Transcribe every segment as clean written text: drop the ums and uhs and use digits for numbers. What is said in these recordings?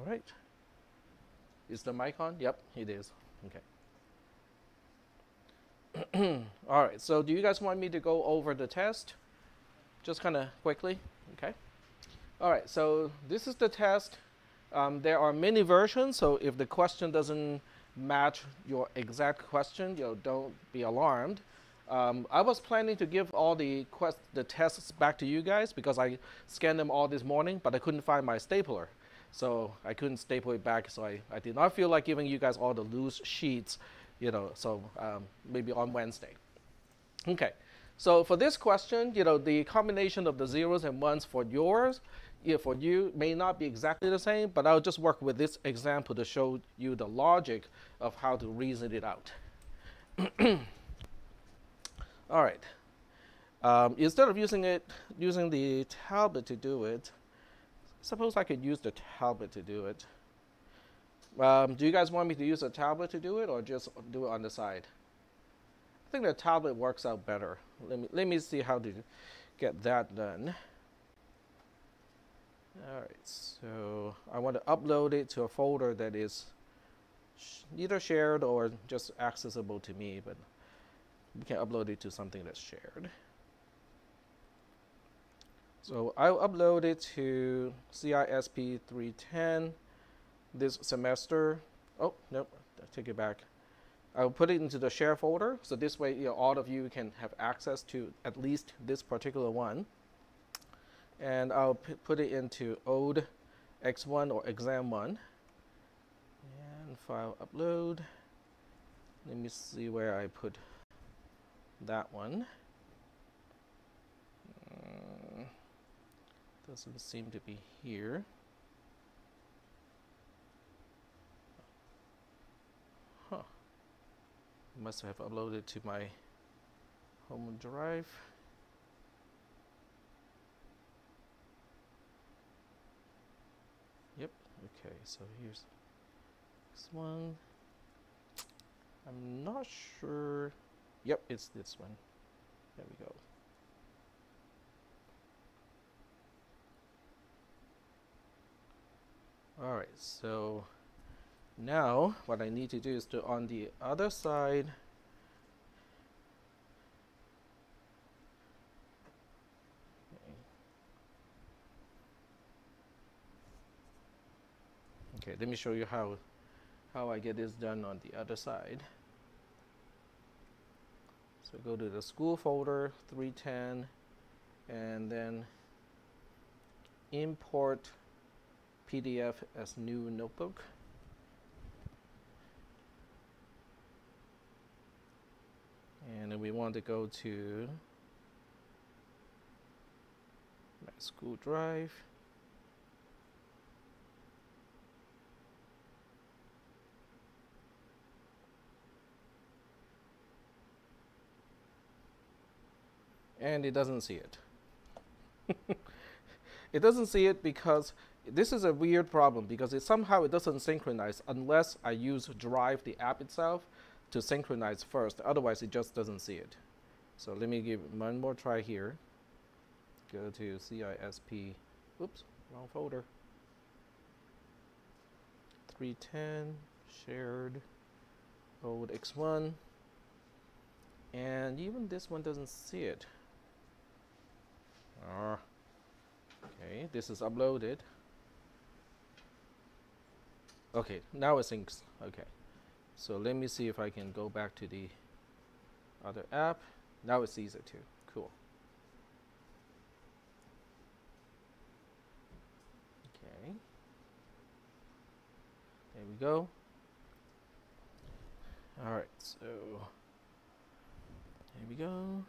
All right. Is the mic on? Yep, it is. Okay. All right, so do you guys want me to go over the test? Just kind of quickly? Okay. All right, so this is the test. There are many versions, so if the question doesn't match your exact question, don't be alarmed. I was planning to give all the tests back to you guys because I scanned them all this morning, but I couldn't find my stapler. So I couldn't staple it back, so I did not feel like giving you guys all the loose sheets, so maybe on Wednesday. Okay, so for this question, the combination of the zeros and ones for for you may not be exactly the same, but I'll just work with this example to show you the logic of how to reason it out. All right. Instead of using the tablet to do it, suppose I could use the tablet to do it. Do you guys want me to use a tablet to do it, or just do it on the side? I think the tablet works out better. Let me see how to get that done. All right, so I want to upload it to a folder that is either shared or just accessible to me, but we can upload it to something that's shared. So I'll upload it to cisp310 this semester. Oh, nope, take it back. I'll put it into the share folder, so this way all of you can have access to at least this particular one. And I'll put it into ode x1 or exam1. And file upload. Let me see where I put that one. Doesn't seem to be here. Huh. Must have uploaded to my home drive. Yep, okay, so here's this one. I'm not sure. Yep, it's this one. There we go. All right, so now what I need to do is to, on the other side, okay, let me show you how I get this done on the other side. So go to the school folder, 310, and then import PDF as new notebook. And then we want to go to my school drive. And it doesn't see it. It doesn't see it because this is a weird problem, because somehow it doesn't synchronize unless I use Drive, the app itself, to synchronize first. Otherwise, it just doesn't see it. So let me give one more try here. Go to CISP. Oops, wrong folder. 310, shared, old X1. And even this one doesn't see it. Okay, this is uploaded. Okay, now it syncs. Okay, so let me see if I can go back to the other app. Now it sees it too. Cool. Okay, there we go. All right, so here we go.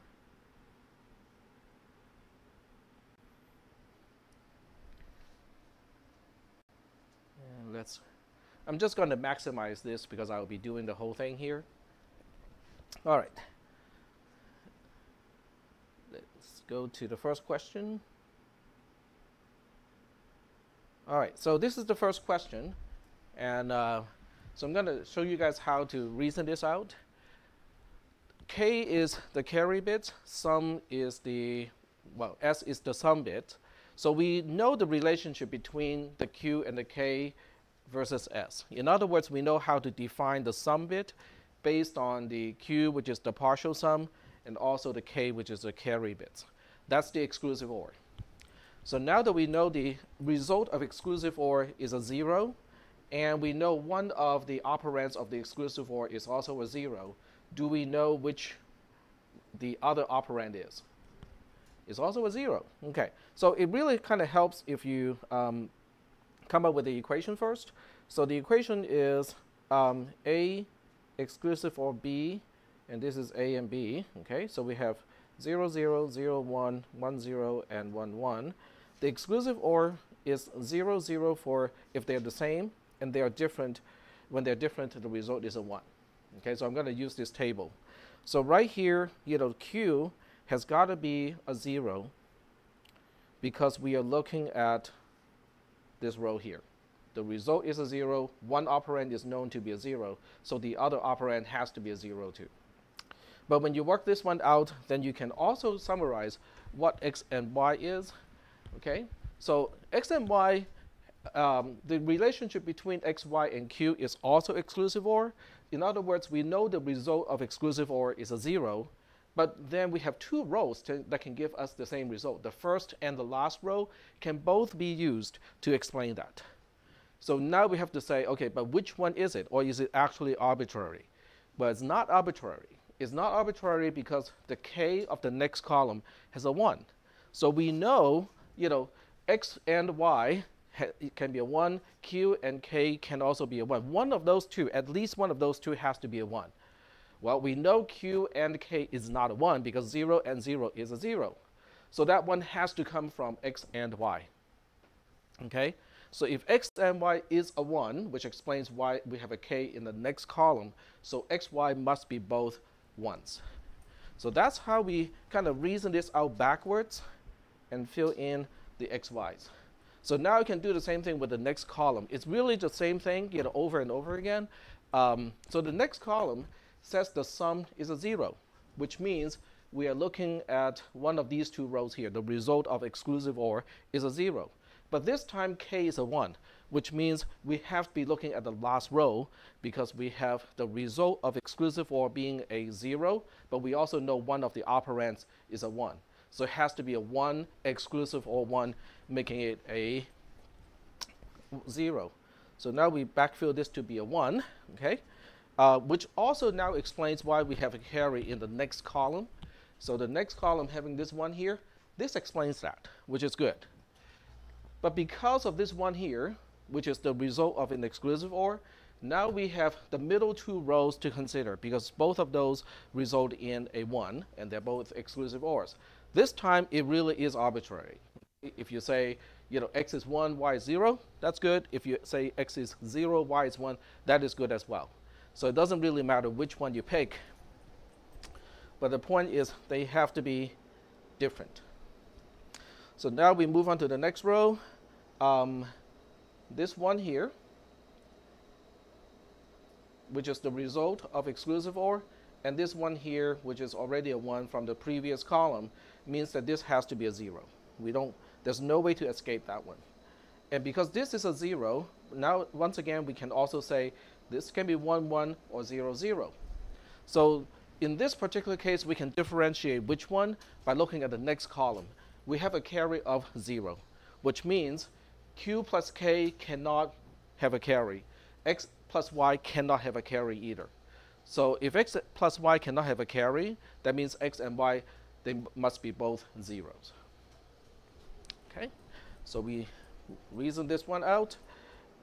And I'm just going to maximize this because I'll be doing the whole thing here. All right. Let's go to the first question. All right, so this is the first question. And so I'm going to show you guys how to reason this out. K is the carry bit, sum is S is the sum bit. So we know the relationship between the Q and the K versus S. In other words, we know how to define the sum bit based on the Q, which is the partial sum, and also the K, which is the carry bits. That's the exclusive OR. So now that we know the result of exclusive OR is a 0, and we know one of the operands of the exclusive OR is also a 0, do we know which the other operand is? It's also a 0. Okay, so it really kind of helps if you come up with the equation first. So the equation is A exclusive OR B, and this is A and B. Okay, so we have 0, 0, 0, 1, 1, 0, and 1, 1. The exclusive OR is 0, 0 for if they're the same, and they are different. When they're different, the result is a 1. Okay, so I'm going to use this table. So right here, Q has got to be a 0 because we are looking at this row here. The result is a 0. One operand is known to be a 0, so the other operand has to be a 0 too. But when you work this one out, then you can also summarize what x and y is. Okay, so x and y, the relationship between x, y, and q is also exclusive OR. In other words, we know the result of exclusive OR is a 0, but then we have two rows that can give us the same result. The first and the last row can both be used to explain that. So now we have to say, okay, but which one is it? Or is it actually arbitrary? But it's not arbitrary. It's not arbitrary because the k of the next column has a 1. So we know, x and y it can be a 1, q and k can also be a 1. One of those two, at least one of those two has to be a 1. Well, we know q and k is not a 1 because 0 and 0 is a 0. So that one has to come from x and y. Okay? So if x and y is a 1, which explains why we have a k in the next column, so x, y must be both 1s. So that's how we kind of reason this out backwards and fill in the x, y's. So now you can do the same thing with the next column. It's really the same thing, over and over again. So the next column says the sum is a 0, which means we are looking at one of these two rows here. The result of exclusive OR is a 0. But this time k is a 1, which means we have to be looking at the last row because we have the result of exclusive OR being a 0, but we also know one of the operands is a 1. So it has to be a 1 exclusive OR 1, making it a 0. So now we backfill this to be a 1, okay? Which also now explains why we have a carry in the next column. So the next column having this 1 here, this explains that, which is good. But because of this 1 here, which is the result of an exclusive OR, now we have the middle two rows to consider because both of those result in a 1, and they're both exclusive ORs. This time, it really is arbitrary. If you say, x is 1, y is 0, that's good. If you say x is 0, y is 1, that is good as well. So it doesn't really matter which one you pick. But the point is they have to be different. So now we move on to the next row. This one here, which is the result of exclusive OR, and this one here, which is already a 1 from the previous column, means that this has to be a 0. There's no way to escape that one. And because this is a 0, now once again we can also say this can be 1, 1 or 0, 0. So in this particular case, we can differentiate which one by looking at the next column. We have a carry of 0, which means q plus k cannot have a carry. X plus y cannot have a carry either. So if x plus y cannot have a carry, that means x and y, they must be both 0s. Okay, so we reason this one out.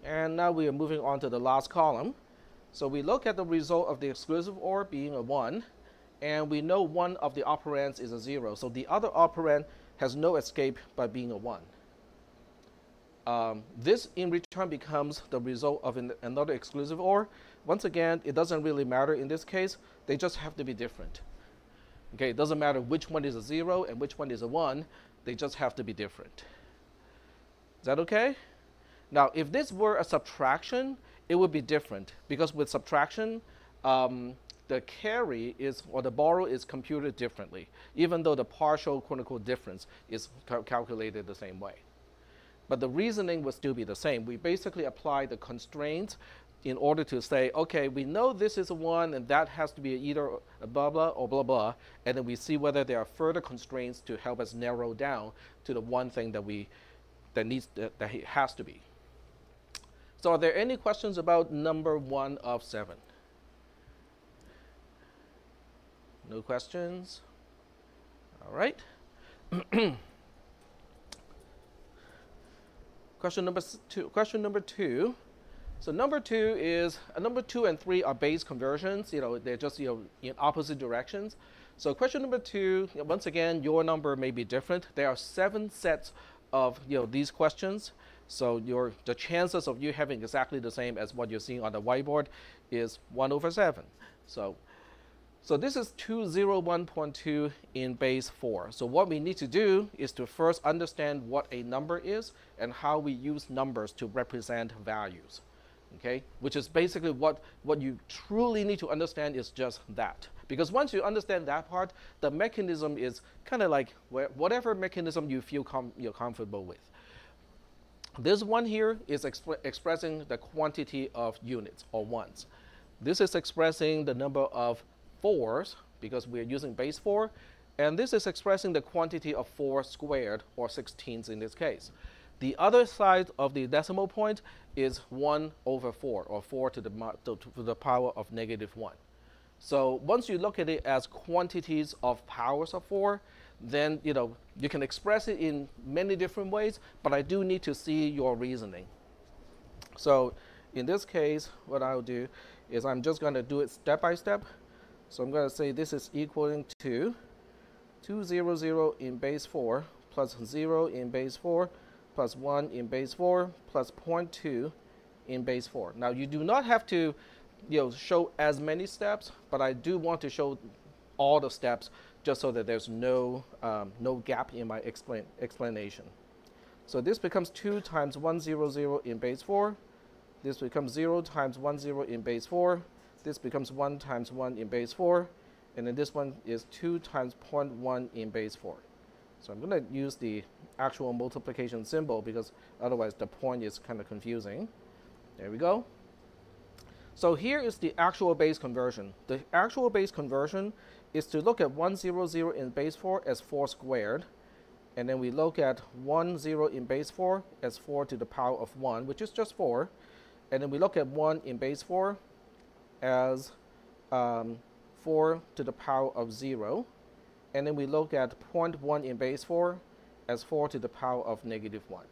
And now we are moving on to the last column. So we look at the result of the exclusive OR being a 1, and we know one of the operands is a 0. So the other operand has no escape by being a 1. This in return becomes the result of another exclusive OR. Once again, it doesn't really matter in this case. They just have to be different. Okay, it doesn't matter which one is a 0 and which one is a 1. They just have to be different. Is that okay? Now, if this were a subtraction, it would be different because with subtraction, the carry is, or the borrow is computed differently, even though the partial quote-unquote difference is calculated the same way. but the reasoning would still be the same. We basically apply the constraints in order to say, okay, we know this is a 1 and that has to be either a blah blah or blah blah, and then we see whether there are further constraints to help us narrow down to the one thing that it has to be. So are there any questions about number 1 of 7? No questions? All right. Question number 2. So number 2 is number 2 and 3 are base conversions. They're just in opposite directions. So question number 2, once again, your number may be different. There are 7 sets of these questions. So the chances of you having exactly the same as what you're seeing on the whiteboard is 1/7. So this is 201.2 in base 4. So what we need to do is to first understand what a number is and how we use numbers to represent values. Okay, which is basically what you truly need to understand is just that. Because once you understand that part, the mechanism is kind of like whatever mechanism you feel you're comfortable with. This one here is expressing the quantity of units or ones. This is expressing the number of 4s because we're using base 4, and this is expressing the quantity of 4 squared or 16s in this case. The other side of the decimal point is 1/4 or 4 to the power of -1. So once you look at it as quantities of powers of 4, then you can express it in many different ways, but I do need to see your reasoning. So in this case, what I'll do is I'm just going to do it step by step. So I'm going to say this is equaling to 200 in base 4 plus 0 in base 4 plus 1 in base 4 plus 0.2 in base 4. Now you do not have to show as many steps, but I do want to show all the steps just so that there's no gap in my explanation. So this becomes 2 times 100 in base 4. This becomes 0 times 10 in base 4. This becomes 1 times 1 in base 4. And then this one is 2 times 0.1 in base 4. So I'm going to use the actual multiplication symbol because otherwise the point is kind of confusing. There we go. So here is the actual base conversion. The actual base conversion is to look at 100 in base 4 as 4 squared. And then we look at 10 in base 4 as 4 to the power of 1, which is just 4. And then we look at 1 in base 4 as 4 to the power of 0. And then we look at 0.1 in base 4 as 4 to the power of -1.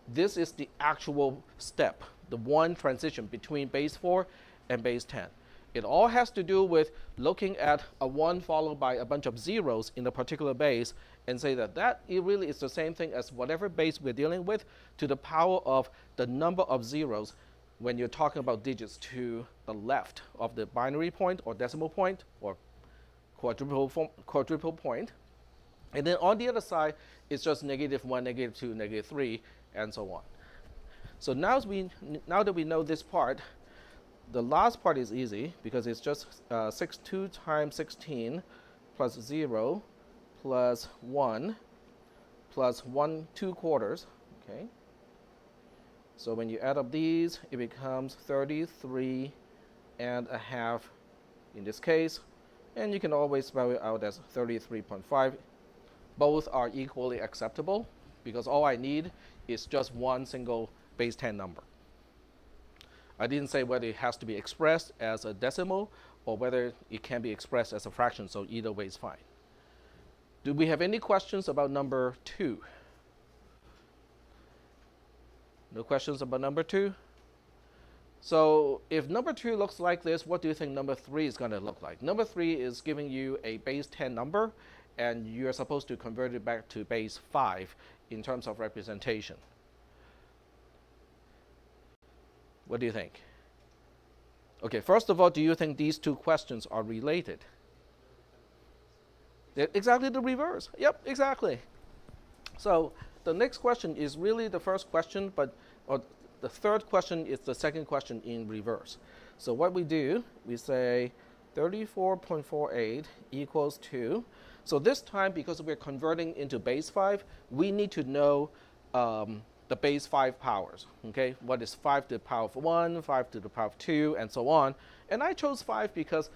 This is the actual step, the one transition between base 4 and base 10. It all has to do with looking at a 1 followed by a bunch of zeros in a particular base and say that it really is the same thing as whatever base we're dealing with to the power of the number of zeros when you're talking about digits to the left of the binary point or decimal point or quadruple point. And then on the other side, it's just -1, -2, -3, and so on. So now that we know this part, the last part is easy because it's just 2 times 16 plus 0 plus 1 plus 1 2/4. Okay. So when you add up these, it becomes 33.5 in this case. And you can always spell it out as 33.5. Both are equally acceptable because all I need is just one single base 10 number. I didn't say whether it has to be expressed as a decimal or whether it can be expressed as a fraction, so either way is fine. Do we have any questions about number 2? No questions about number 2? So if number 2 looks like this, what do you think number 3 is going to look like? Number 3 is giving you a base 10 number, and you're supposed to convert it back to base 5 in terms of representation. What do you think? Okay, first of all, do you think these two questions are related? They're exactly the reverse. Yep, exactly. So the next question is really the first question, or the third question is the second question in reverse. So what we do, we say 34.48 equals 2. So this time, because we're converting into base 5, we need to know the base 5 powers. Okay, what is 5 to the power of 1, 5 to the power of 2, and so on. And I chose 5 because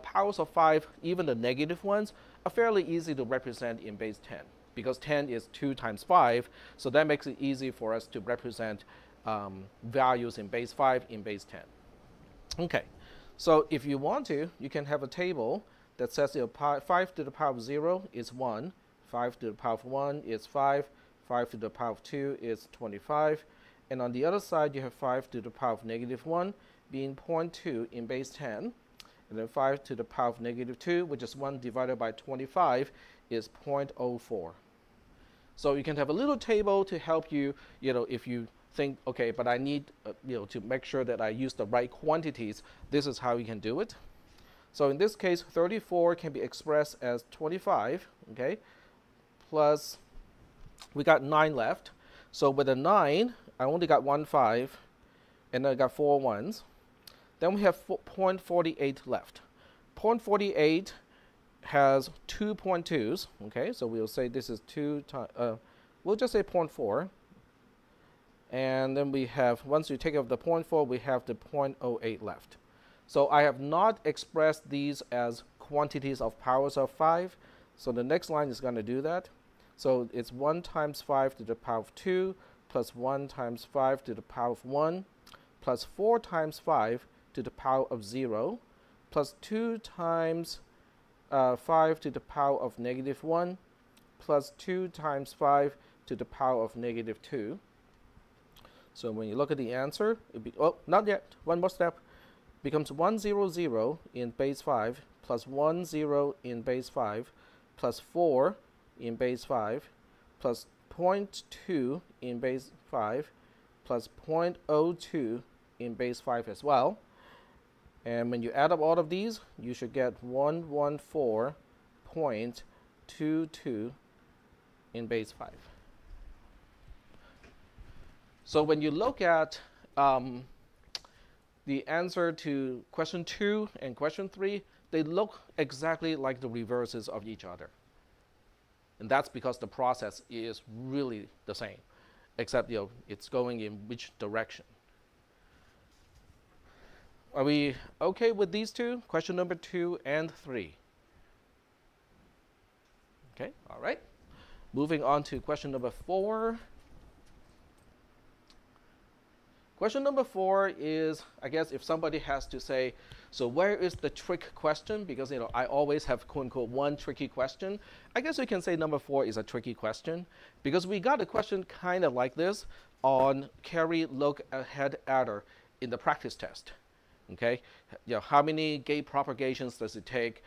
powers of 5, even the negative ones, are fairly easy to represent in base 10, because 10 is 2 times 5, so that makes it easy for us to represent values in base 5 in base 10. Okay, so if you want to, you can have a table that says 5 to the power of 0 is 1, 5 to the power of 1 is 5, 5 to the power of 2 is 25, and on the other side you have 5 to the power of negative 1 being 0.2 in base 10, and then 5 to the power of negative 2, which is 1 divided by 25, is 0.04. So you can have a little table to help you, if you think, okay, but I need, to make sure that I use the right quantities, this is how you can do it. So in this case, 34 can be expressed as 25, okay, plus we got 9 left. So with a 9, I only got 1 5, and then I got 4 1s. Then we have 0.48 left. 0.48 has 2 0.2s, okay, so we'll say this is 2 times, we'll just say 0.4. And then we have, once you take off the 0.4, we have the 0.08 left. So I have not expressed these as quantities of powers of 5, so the next line is going to do that. So it's 1 times 5 to the power of 2, plus 1 times 5 to the power of 1, plus 4 times 5 to the power of 0, plus 2 times 5 to the power of negative 1, plus 2 times 5 to the power of negative 2. So when you look at the answer, it'd be, oh, not yet, one more step, becomes 100 in base 5, plus 10 in base 5, plus 4 in base 5, plus 0.2 in base 5, plus 0.02 in base 5 as well. And when you add up all of these, you should get 114.22 in base 5. So when you look at the answer to question 2 and question 3, they look exactly like the reverses of each other. And that's because the process is really the same, except it's going in which direction. Are we okay with these two? Question number 2 and 3. Okay, all right. Moving on to question number 4. Question number 4 is, I guess, if somebody has to say, so where is the trick question? Because I always have quote unquote one tricky question. I guess we can say number 4 is a tricky question, because we got a question kind of like this on carry look ahead adder in the practice test. Okay, how many gate propagations does it take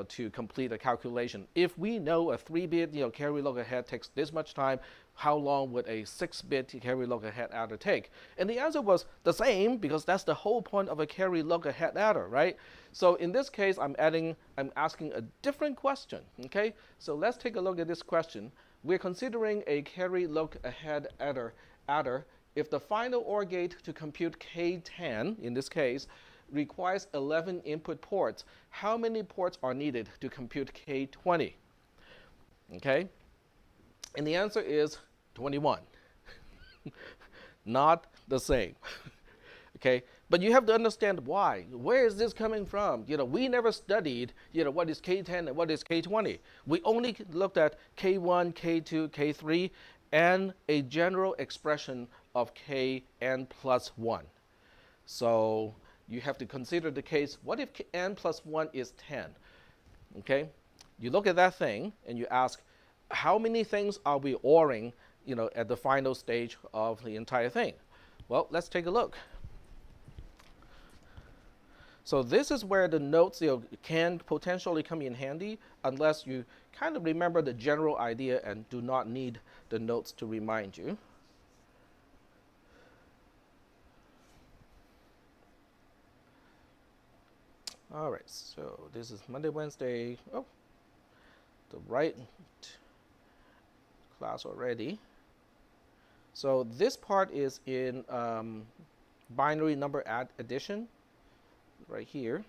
to complete a calculation? If we know a 3-bit carry look ahead takes this much time, how long would a 6-bit carry look ahead adder take? And the answer was the same, because that's the whole point of a carry look ahead adder, right? So in this case, I'm asking a different question. Okay, so let's take a look at this question. We're considering a carry look ahead adder. If the final OR gate to compute K10, in this case, requires 11 input ports, how many ports are needed to compute K20? Okay, and the answer is 21. Not the same. Okay, but you have to understand why. Where is this coming from? We never studied, what is K10 and what is K20. We only looked at K1, K2, K3, and a general expression of Kn plus 1. So you have to consider the case, what if n plus 1 is 10? Okay, you look at that thing and you ask, how many things are we ORing, at the final stage of the entire thing? Well, let's take a look. So this is where the notes can potentially come in handy, unless you kind of remember the general idea and do not need the notes to remind you. All right, so this is Monday, Wednesday. Oh, the right class already. So this part is in binary number addition, right here.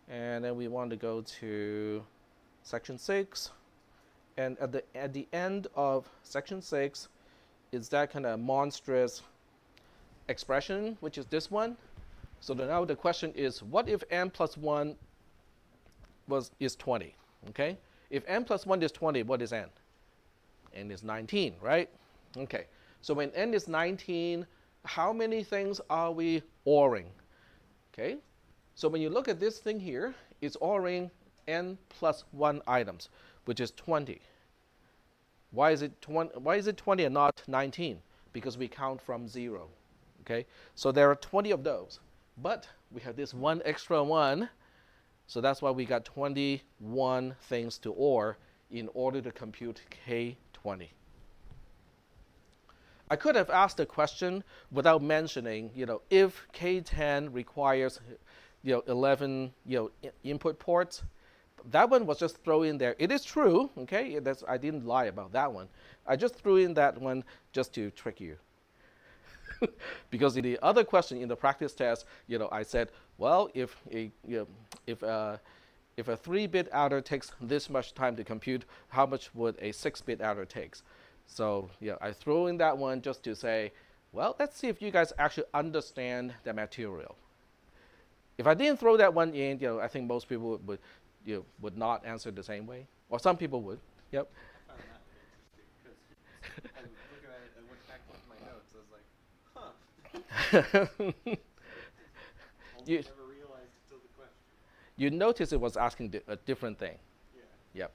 And then we want to go to section 6. And at the end of section 6, is that kind of monstrous expression, which is this one. So now the question is, what if n plus 1 is 20? Okay, if n plus 1 is 20, what is n? N is 19, right? Okay, so when n is 19, how many things are we ORing? Okay, so when you look at this thing here, it's ORing n plus 1 items, which is 20. Why is it 20? Why is it 20 and not 19? Because we count from 0. Okay, so there are 20 of those, but we have this one extra one, so that's why we got 21 things to OR in order to compute K20. I could have asked a question without mentioning, if K10 requires, 11, input ports. That one was just thrown in there. It is true, okay? I didn't lie about that one. I just threw in that one just to trick you. Because in the other question in the practice test, I said, well, if a 3-bit adder takes this much time to compute, how much would a 6-bit adder take? So I throw in that one just to say, well, let's see if you guys actually understand the material. If I didn't throw that one in, I think most people would not answer the same way, or some people would. Yep. I found that interesting because I was looking at it, I went back to my notes. I was like, You never realized until the question. You notice it was asking a different thing. Yeah. Yep.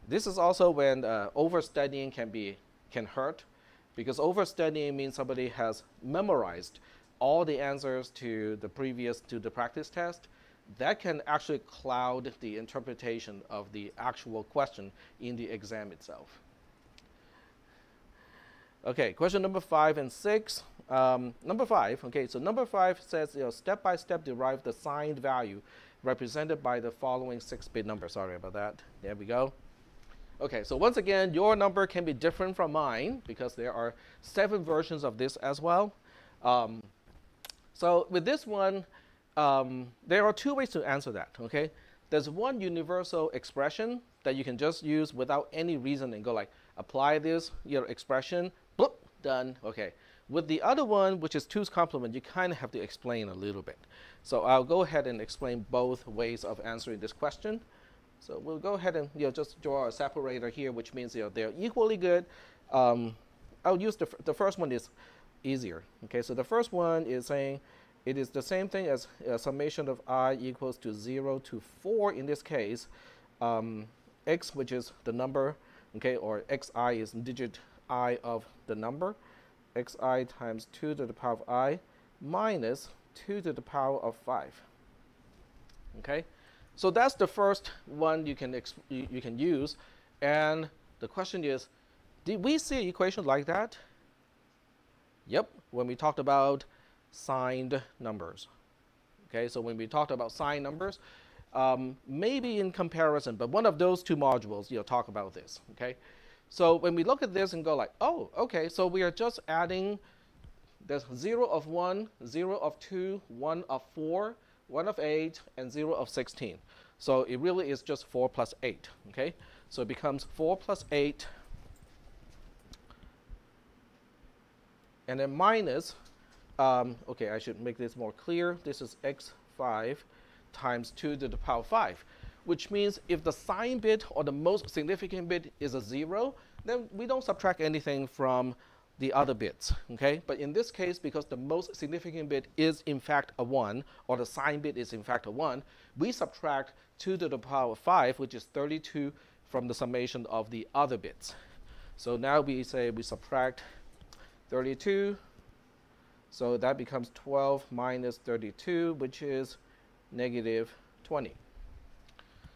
This is also when overstudying can hurt, because overstudying means somebody has memorized all the answers to the practice test. That can actually cloud the interpretation of the actual question in the exam itself. Okay, question number 5 and 6. Number 5, okay, so number 5 says, step by step derive the signed value represented by the following 6-bit number. Sorry about that. There we go. Okay, so once again, your number can be different from mine because there are 7 versions of this as well. So with this one, there are 2 ways to answer that, okay? There's one universal expression that you can just use without any reasoning. Go like, apply this expression, bloop, done, okay. With the other one, which is 2's complement, you kind of have to explain a little bit. So I'll go ahead and explain both ways of answering this question. So we'll go ahead and just draw a separator here, which means they're equally good. I'll use the first one is easier. Okay, so the first one is saying it is the same thing as summation of I equals to 0 to 4 in this case. X, which is the number, okay, or xi is digit I of the number. Xi times 2 to the power of I minus 2 to the power of 5. Okay. So that's the first one you can use, and the question is, did we see an equation like that? Yep, when we talked about signed numbers. Okay, so when we talked about signed numbers, maybe in comparison, but one of those 2 modules talk about this. Okay, so when we look at this and go like, oh, okay, so we are just adding there's 0 of 1, 0 of 2, 1 of 4. 1 of 8, and 0 of 16. So it really is just 4 plus 8, okay? So it becomes 4 plus 8, and then minus, okay, I should make this more clear. This is x5 times 2 to the power 5, which means if the sign bit or the most significant bit is a 0, then we don't subtract anything from the other bits, okay? But in this case, because the most significant bit is in fact a 1, or the sign bit is in fact a 1, we subtract 2 to the power 5, which is 32, from the summation of the other bits. So now we say we subtract 32, so that becomes 12 minus 32, which is negative 20.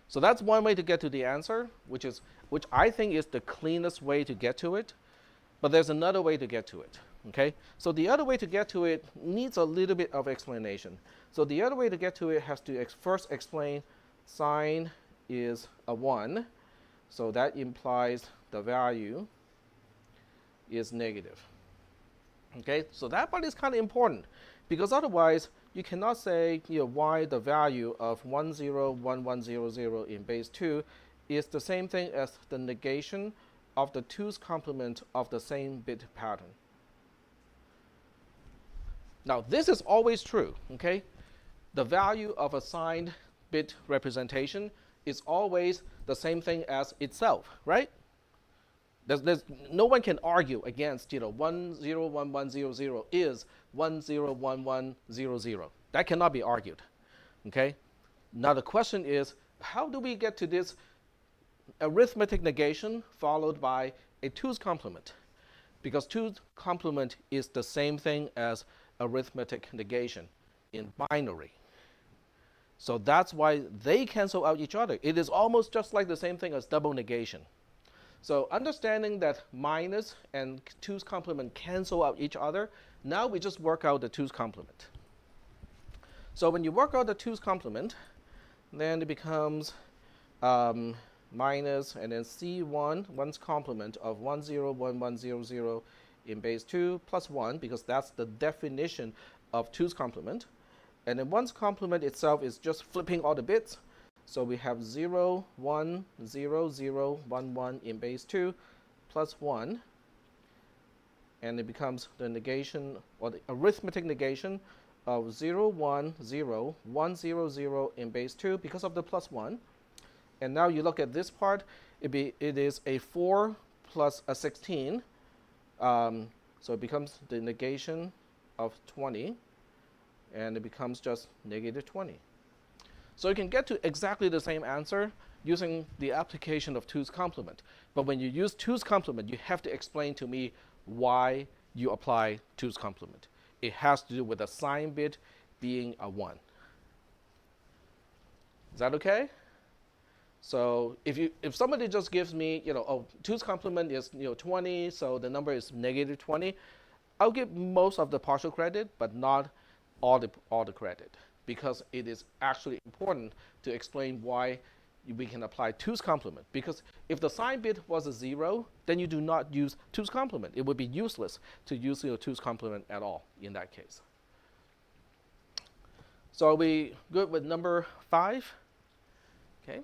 So that's one way to get to the answer, which I think is the cleanest way to get to it. But there's another way to get to it, okay? So the other way to get to it needs a little bit of explanation. So the other way to get to it has to first explain sign is a 1. So that implies the value is negative. Okay, so that part is kind of important, because otherwise you cannot say why the value of 101100 in base 2 is the same thing as the negation of the 2's complement of the same bit pattern. Now, this is always true, okay? The value of a signed bit representation is always the same thing as itself, right? No one can argue against, 101100 is 101100. That cannot be argued, okay? Now the question is, how do we get to this arithmetic negation followed by a 2's complement? Because 2's complement is the same thing as arithmetic negation in binary. So that's why they cancel out each other. It is almost just like the same thing as double negation. So understanding that minus and 2's complement cancel out each other, now we just work out the 2's complement. So when you work out the 2's complement, then it becomes minus and then C1, 1's complement of 101100 in base 2 plus 1, because that's the definition of 2's complement. And then 1's complement itself is just flipping all the bits. So we have 0, 1, 0, 0, 1, 1 in base 2 plus 1. And it becomes the negation, or the arithmetic negation of 0, 1, 0, 1, 0, 0 in base 2 because of the plus 1. And now you look at this part, it is a 4 plus a 16. So it becomes the negation of 20. And it becomes just negative 20. So you can get to exactly the same answer using the application of 2's complement. But when you use 2's complement, you have to explain to me why you apply 2's complement. It has to do with the sign bit being a 1. Is that okay? So if somebody just gives me, 2's complement is 20, so the number is negative 20, I'll give most of the partial credit, but not all the credit, because it is actually important to explain why we can apply 2's complement. Because if the sign bit was a 0, then you do not use 2's complement. It would be useless to use 2's complement at all in that case. So are we good with number 5? Okay.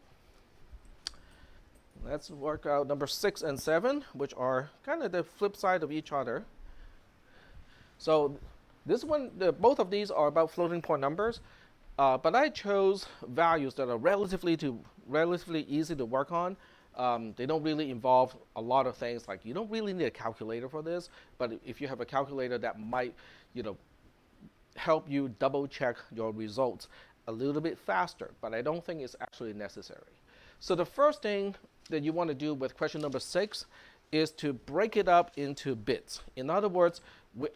Let's work out number 6 and 7, which are kind of the flip side of each other. So this one, both of these are about floating point numbers, but I chose values that are relatively easy to work on. They don't really involve a lot of things, like you don't really need a calculator for this, but if you have a calculator, that might, help you double check your results a little bit faster, but I don't think it's actually necessary. So the first thing that you want to do with question number 6 is to break it up into bits. In other words,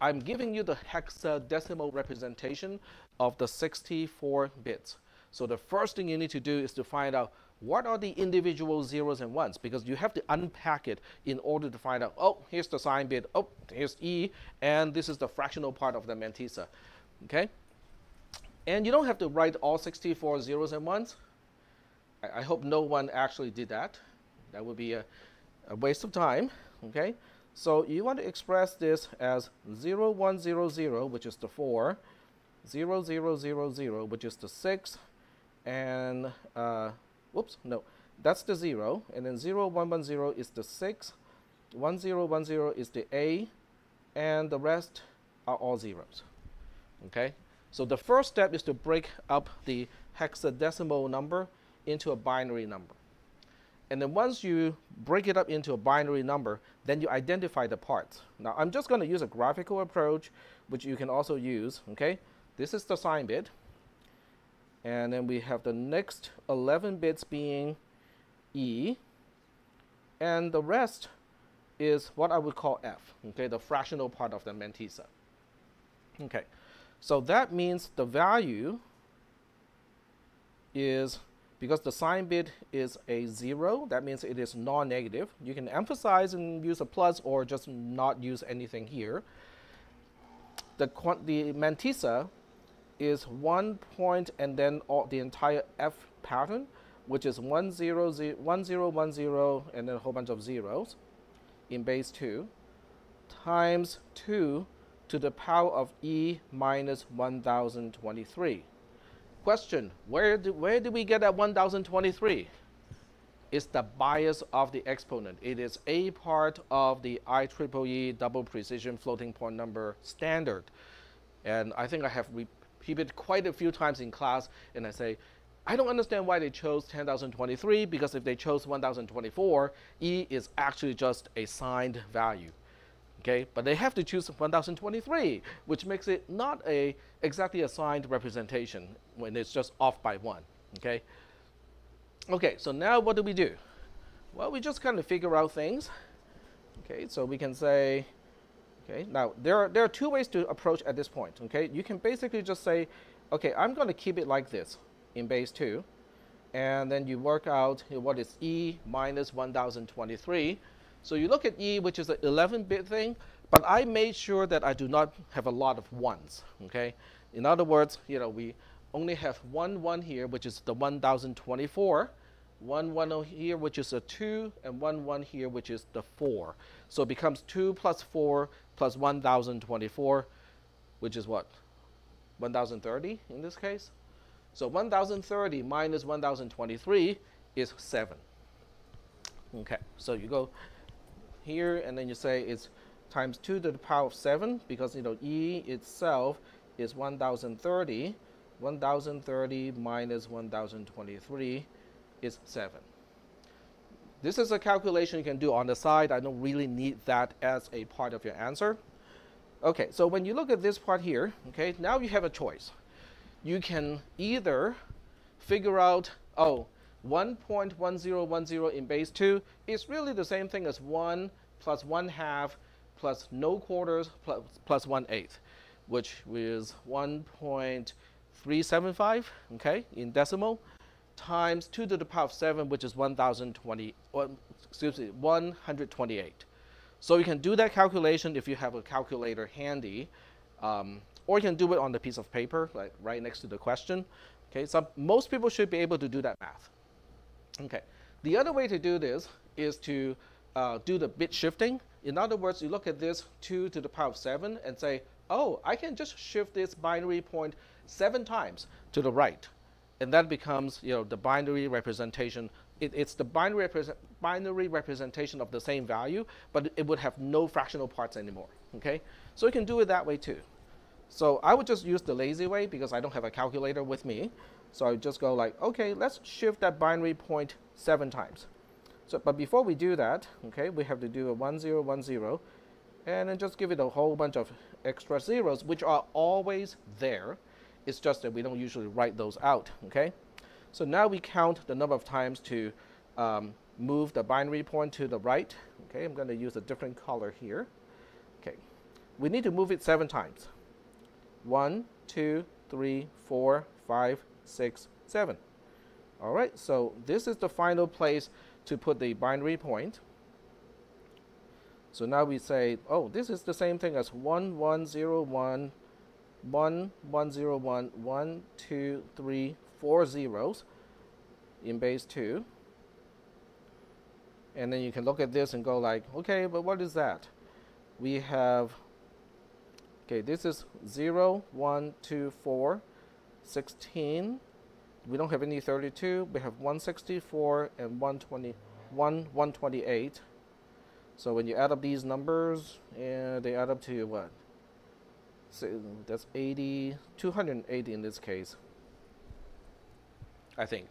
I'm giving you the hexadecimal representation of the 64 bits. So the first thing you need to do is to find out what are the individual zeros and ones, because you have to unpack it in order to find out, oh, here's the sign bit, oh, here's E, and this is the fractional part of the mantissa. Okay? And you don't have to write all 64 zeros and ones. I hope no one actually did that. That would be a waste of time. Okay? So you want to express this as 0, 1, 0, 0, which is the 4, 0, 0, 0, 0, which is the 6, and, whoops, no, that's the 0, and then 0, 1, 1, 0 is the 6, 1, 0, 1, 0 is the A, and the rest are all zeros. Okay? So the first step is to break up the hexadecimal number into a binary number. And then once you break it up into a binary number, then you identify the parts. Now, I'm just going to use a graphical approach, which you can also use. Okay? This is the sign bit. And then we have the next 11 bits being E. And the rest is what I would call F, okay, the fractional part of the mantissa. Okay, so that means the value is, because the sign bit is a 0, that means it is non-negative. You can emphasize and use a plus or just not use anything here. The mantissa is 1 point and then the entire F pattern, which is 1, 0, 0, 1, 0, 1, 0, and then a whole bunch of zeros in base 2, times 2 to the power of E minus 1023. Question, where did we get that 1023? is the bias of the exponent. It is a part of the IEEE double precision floating point number standard. And I think I have repeated quite a few times in class, and I say, I don't understand why they chose 10,023, because if they chose 1,024, E is actually just a signed value. Okay, but they have to choose 1023, which makes it not exactly a signed representation when it's just off by 1. Okay. Okay, so now what do? Well, we just kind of figure out things. Okay, so we can say, okay, now there are 2 ways to approach at this point. Okay, you can basically just say, okay, I'm going to keep it like this in base 2, and then you work out what is E minus 1023. So you look at E, which is an 11-bit thing, but I made sure that I do not have a lot of 1s. Okay, in other words, we only have 1 here, which is the 1024. 1 here, which is a 2, and 1 here, which is the 4. So it becomes 2 plus 4 plus 1024, which is what? 1030 in this case. So 1030 minus 1023 is 7. Okay, so you go here, and then you say it's times 2 to the power of 7, because E itself is 1030. 1030 minus 1023 is 7. This is a calculation you can do on the side. I don't really need that as a part of your answer. Okay, so when you look at this part here, okay, now you have a choice. You can either figure out, 1.1010 in base 2 is really the same thing as 1 plus 1/2 plus no quarters plus 1/8, which is 1.375, okay, in decimal, times 2 to the power of 7, which is 128. So you can do that calculation if you have a calculator handy, or you can do it on the piece of paper, like right next to the question. Okay, so most people should be able to do that math. Okay, the other way to do this is to do the bit shifting. In other words, you look at this 2 to the power of 7 and say, oh, I can just shift this binary point 7 times to the right. And that becomes, the binary representation. It's the binary representation of the same value, but it would have no fractional parts anymore. Okay, so you can do it that way too. So I would just use the lazy way because I don't have a calculator with me. So I would just go like, okay, let's shift that binary point 7 times. So, but before we do that, okay, we have to do a 1010, and then just give it a whole bunch of extra zeros, which are always there. It's just that we don't usually write those out. Okay, so now we count the number of times to move the binary point to the right. Okay, I'm going to use a different color here. Okay, we need to move it 7 times. 1, 2, 3, 4, 5, 6, 7. All right, so this is the final place to put the binary point. So now we say, oh, this is the same thing as 1101, 1101, 1, 2, 3, 4 zeros in base 2. And then you can look at this and go like, okay, but what is that? We have, okay, this is 0, 1, 2, 4, 16. We don't have any 32. We have 164 and 128. So when you add up these numbers, they add up to what? So that's 80, 280 in this case, I think.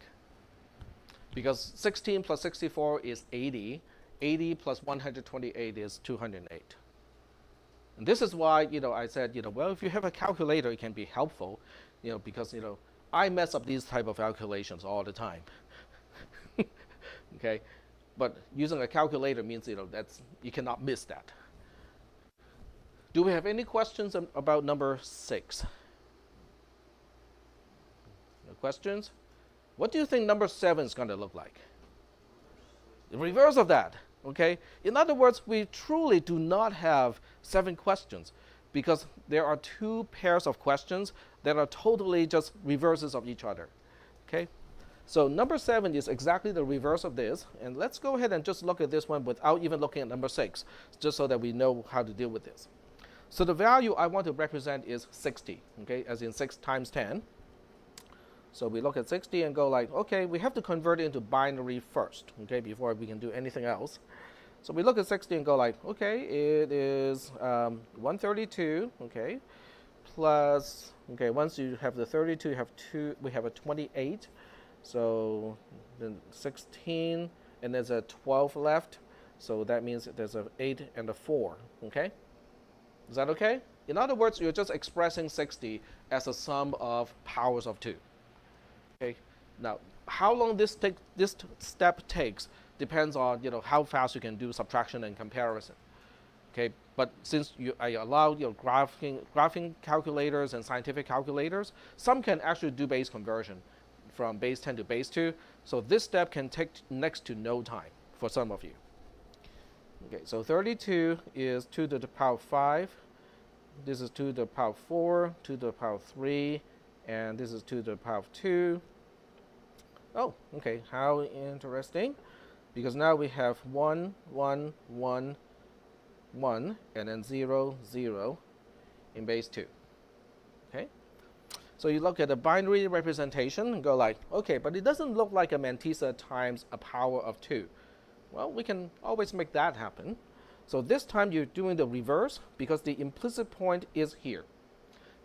Because 16 plus 64 is 80. 80 plus 128 is 208. And this is why, I said, well, if you have a calculator, it can be helpful, because, I mess up these type of calculations all the time. Okay, but using a calculator means, you cannot miss that. Do we have any questions about number 6? No questions? What do you think number 7 is going to look like? The reverse of that. Okay? In other words, we truly do not have 7 questions because there are 2 pairs of questions that are totally just reverses of each other. Okay? So number 7 is exactly the reverse of this. And let's go ahead and just look at this one without even looking at number 6, just so that we know how to deal with this. So the value I want to represent is 60, okay, as in 6 times 10. So we look at 60 and go like, okay, we have to convert it into binary first, okay, before we can do anything else. So we look at 60 and go like, okay, it is 132, okay, plus, okay, once you have the 32, you have we have a 28. So then 16, and there's a 12 left. So that means that there's an 8 and a 4, okay? Is that okay? In other words, you're just expressing 60 as a sum of powers of 2. Okay. Now, how long this step takes depends on how fast you can do subtraction and comparison. Okay. But since I allow graphing calculators and scientific calculators, some can actually do base conversion from base 10 to base 2. So this step can take next to no time for some of you. Okay. So 32 is 2 to the power 5. This is 2 to the power 4, 2 to the power 3, and this is 2 to the power 2. Oh, okay, how interesting. Because now we have 1, 1, 1, 1, and then 0, 0 in base 2. Okay? So you look at the binary representation and go like, okay, but it doesn't look like a mantissa times a power of 2. Well, we can always make that happen. So this time you're doing the reverse because the implicit point is here.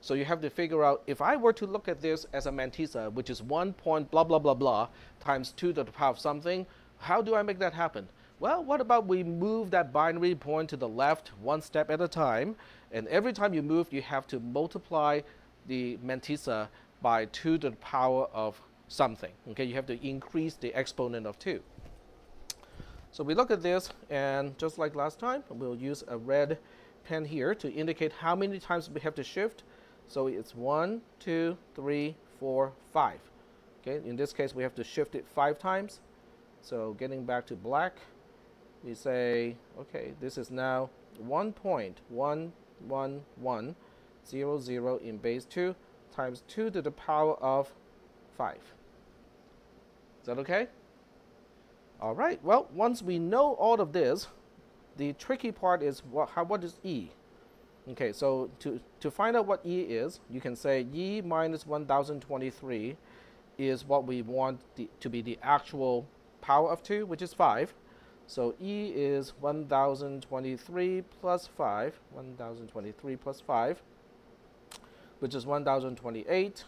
So you have to figure out, if I were to look at this as a mantissa, which is 1 point blah, blah, blah, blah, times 2 to the power of something, how do I make that happen? Well, what about we move that binary point to the left one step at a time, and every time you move, you have to multiply the mantissa by 2 to the power of something. Okay, you have to increase the exponent of 2. So we look at this, and just like last time, we'll use a red pen here to indicate how many times we have to shift. So it's 1, 2, 3, 4, 5. Okay, in this case, we have to shift it 5 times. So getting back to black, we say, okay, this is now 1.11100 in base 2 times 2 to the power of 5. Is that okay? All right, well, once we know all of this, the tricky part is what is E? Okay, so to find out what E is, you can say E minus 1023 is what we want to be the actual power of 2, which is 5. So E is 1023 plus 5, 1023 plus 5, which is 1028,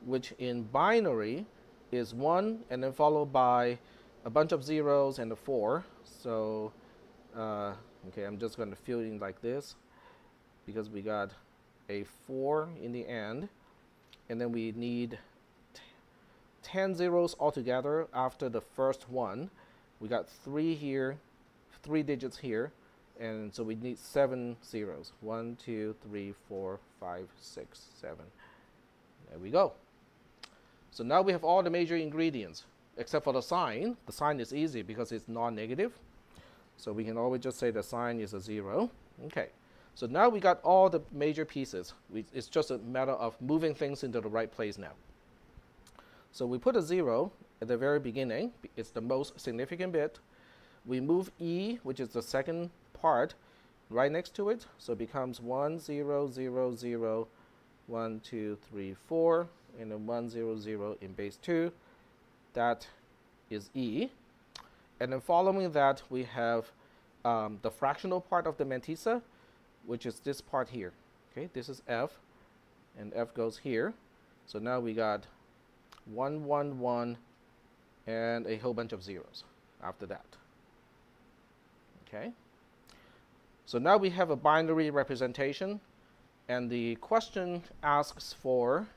which in binary is 1 and then followed by a bunch of zeros and a 4. So, okay, I'm just going to fill in like this because we got a 4 in the end. And then we need 10 zeros altogether after the first one. We got 3 here, 3 digits here. And so we need 7 zeros. 1, 2, 3, 4, 5, 6, 7. There we go. So now we have all the major ingredients. Except for the sign. The sign is easy because it's non-negative. So we can always just say the sign is a 0. Okay. So now we got all the major pieces. It's just a matter of moving things into the right place now. So we put a 0 at the very beginning. It's the most significant bit. We move E, which is the second part, right next to it. So it becomes 1, 0, 0, 0, 1, 2, 3, 4, and then 1, 0, 0 in base 2. That is E. And then following that, we have the fractional part of the mantissa, which is this part here. Okay, this is F, and F goes here. So now we got 1, 1, 1, and a whole bunch of zeros after that. Okay. So now we have a binary representation, and the question asks for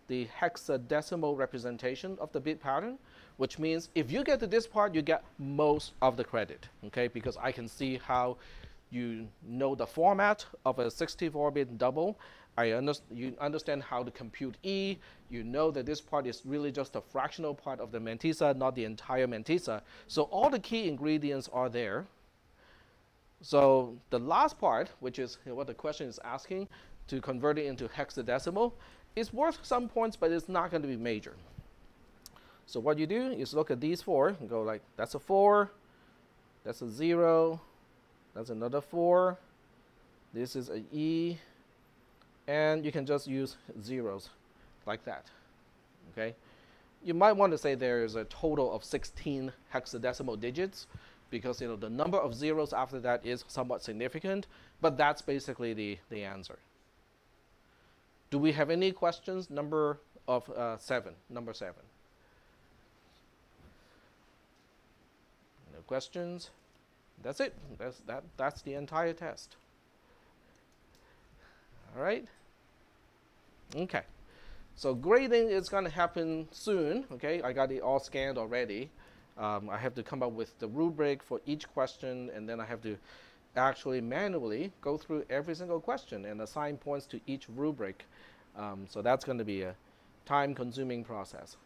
the hexadecimal representation of the bit pattern, which means if you get to this part, you get most of the credit, okay? Because I can see how you know the format of a 64-bit double. You understand how to compute E. You know that this part is really just a fractional part of the mantissa, not the entire mantissa. So all the key ingredients are there. So the last part, which is what the question is asking, to convert it into hexadecimal, is worth some points, but it's not going to be major. So what you do is look at these 4 and go like, that's a 4, that's a 0, that's another 4, this is a E, and you can just use zeros like that. Okay, you might want to say there is a total of 16 hexadecimal digits, because the number of zeros after that is somewhat significant, but that's basically the answer. Do we have any questions? Number 7. Number 7. No questions. That's it. That's the entire test. All right. Okay. So grading is going to happen soon. Okay, I got it all scanned already. I have to come up with the rubric for each question, and then I have to actually manually go through every single question and assign points to each rubric. So that's going to be a time-consuming process.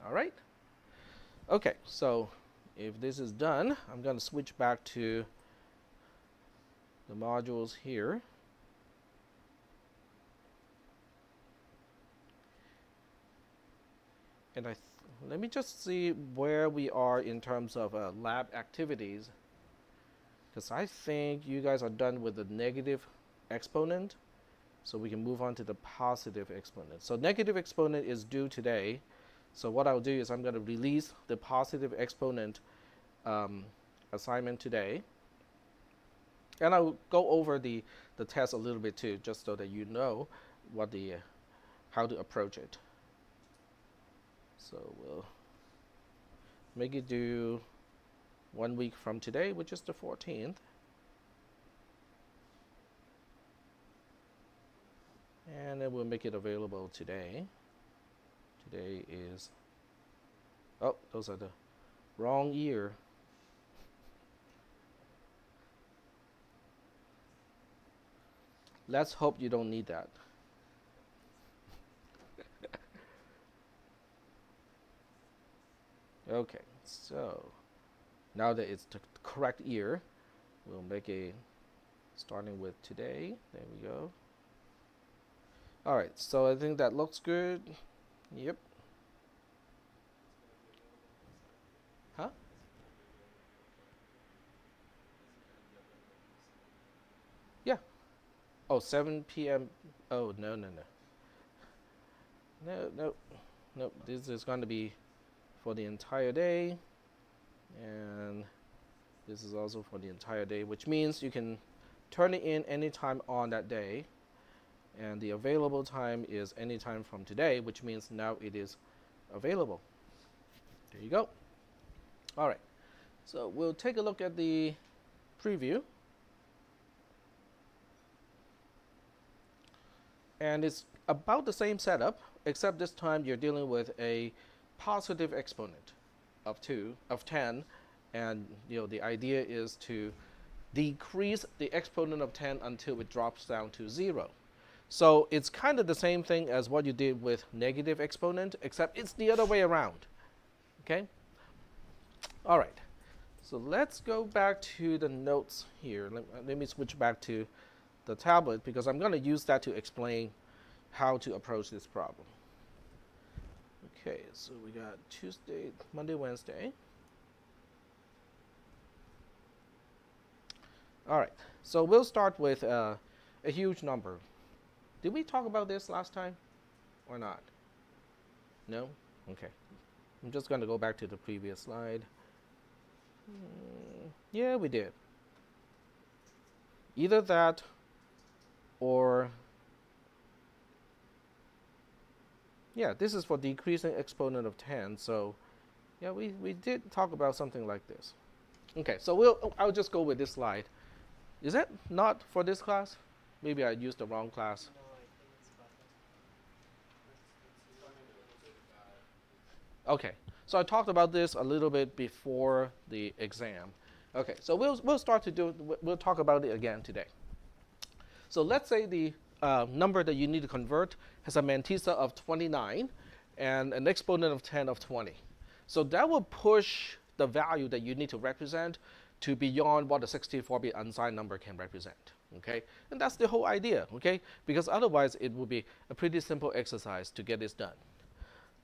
All right. Okay, so if this is done, I'm going to switch back to the modules here. And let me just see where we are in terms of lab activities, because I think you guys are done with the negative exponent, so we can move on to the positive exponent. So negative exponent is due today, so what I'll do is I'm going to release the positive exponent assignment today, and I'll go over the test a little bit too, just so that you know what how to approach it. So we'll make it due 1 week from today, which is the 14th. And then we'll make it available today. Today is, oh, those are the wrong year. Let's hope you don't need that. Okay, so now that it's the correct year, we'll make a, starting with today. There we go. All right, so I think that looks good. Yep. Huh? Yeah. Oh, 7 p.m. Oh, no. No. This is going to be for the entire day. And this is also for the entire day, which means you can turn it in anytime on that day. And the available time is anytime from today, which means now it is available. There you go. All right. So we'll take a look at the preview. And it's about the same setup, except this time you're dealing with a positive exponent of 10, and the idea is to decrease the exponent of 10 until it drops down to 0. So it's kind of the same thing as what you did with negative exponent, except it's the other way around. Okay? All right. So let's go back to the notes here. Let me switch back to the tablet, because I'm going to use that to explain how to approach this problem. Okay, so we got Tuesday, Monday, Wednesday. All right, so we'll start with a huge number. Did we talk about this last time or not? No? Okay. I'm just going to go back to the previous slide. Yeah, we did. Either that or, yeah, this is for decreasing exponent of 10. So, yeah, we did talk about something like this. Okay, so I'll just go with this slide. Is that not for this class? Maybe I used the wrong class. No, I think it's button. Okay, so I talked about this a little bit before the exam. Okay, so we'll talk about it again today. So let's say the number that you need to convert has a mantissa of 29 and an exponent of 10 of 20. So that will push the value that you need to represent to beyond what a 64-bit unsigned number can represent. Okay, and that's the whole idea. Okay, because otherwise it would be a pretty simple exercise to get this done.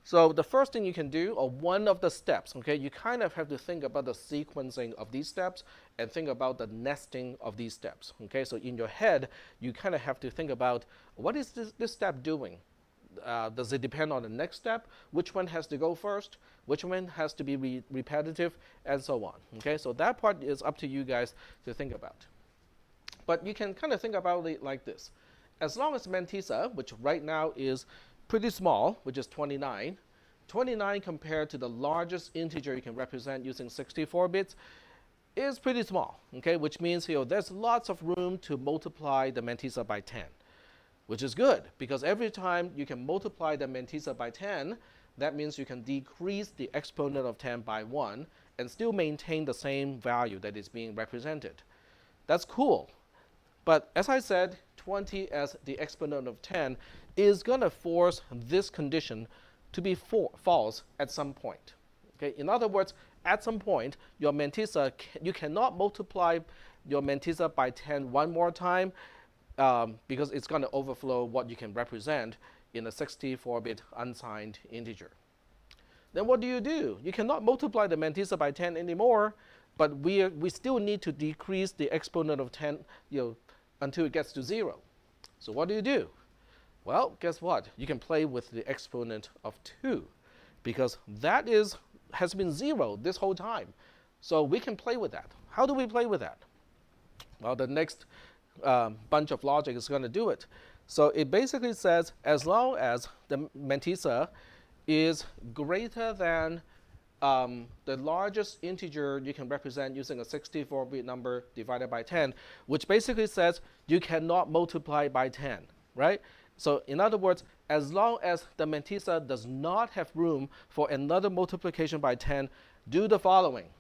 So the first thing you can do, or one of the steps, okay, you kind of have to think about the sequencing of these steps and think about the nesting of these steps. Okay, so in your head, you kind of have to think about, what is this step doing? does it depend on the next step? Which one has to go first? Which one has to be repetitive, and so on? Okay, so that part is up to you guys to think about. But you can kind of think about it like this. As long as mantissa, which right now is pretty small, which is 29, 29 compared to the largest integer you can represent using 64 bits is pretty small, okay? Which means there's lots of room to multiply the mantissa by 10, which is good because every time you can multiply the mantissa by 10, that means you can decrease the exponent of 10 by 1 and still maintain the same value that is being represented. That's cool. But as I said, 20 as the exponent of 10 is going to force this condition to be false at some point. Okay? In other words, at some point, your mantissa, you cannot multiply your mantissa by 10 one more time because it's going to overflow what you can represent in a 64-bit unsigned integer. Then what do? You cannot multiply the mantissa by 10 anymore, but we still need to decrease the exponent of 10 until it gets to 0. So what do? Well, guess what? You can play with the exponent of 2 because that has been 0 this whole time. So we can play with that. How do we play with that? Well, the next bunch of logic is going to do it. So it basically says as long as the mantissa is greater than the largest integer you can represent using a 64-bit number divided by 10, which basically says you cannot multiply by 10, right? So in other words, as long as the mantissa does not have room for another multiplication by 10, do the following.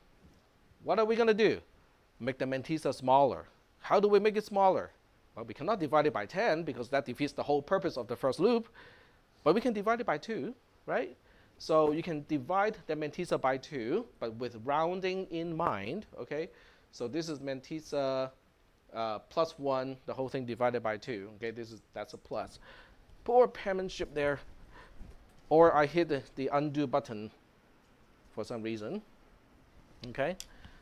What are we going to do? Make the mantissa smaller. How do we make it smaller? Well, we cannot divide it by 10 because that defeats the whole purpose of the first loop, but we can divide it by 2, right? So you can divide the mantissa by 2, but with rounding in mind, okay? So this is mantissa plus 1, the whole thing divided by 2, okay? That's a plus. Poor penmanship there. Or I hit the undo button for some reason, okay?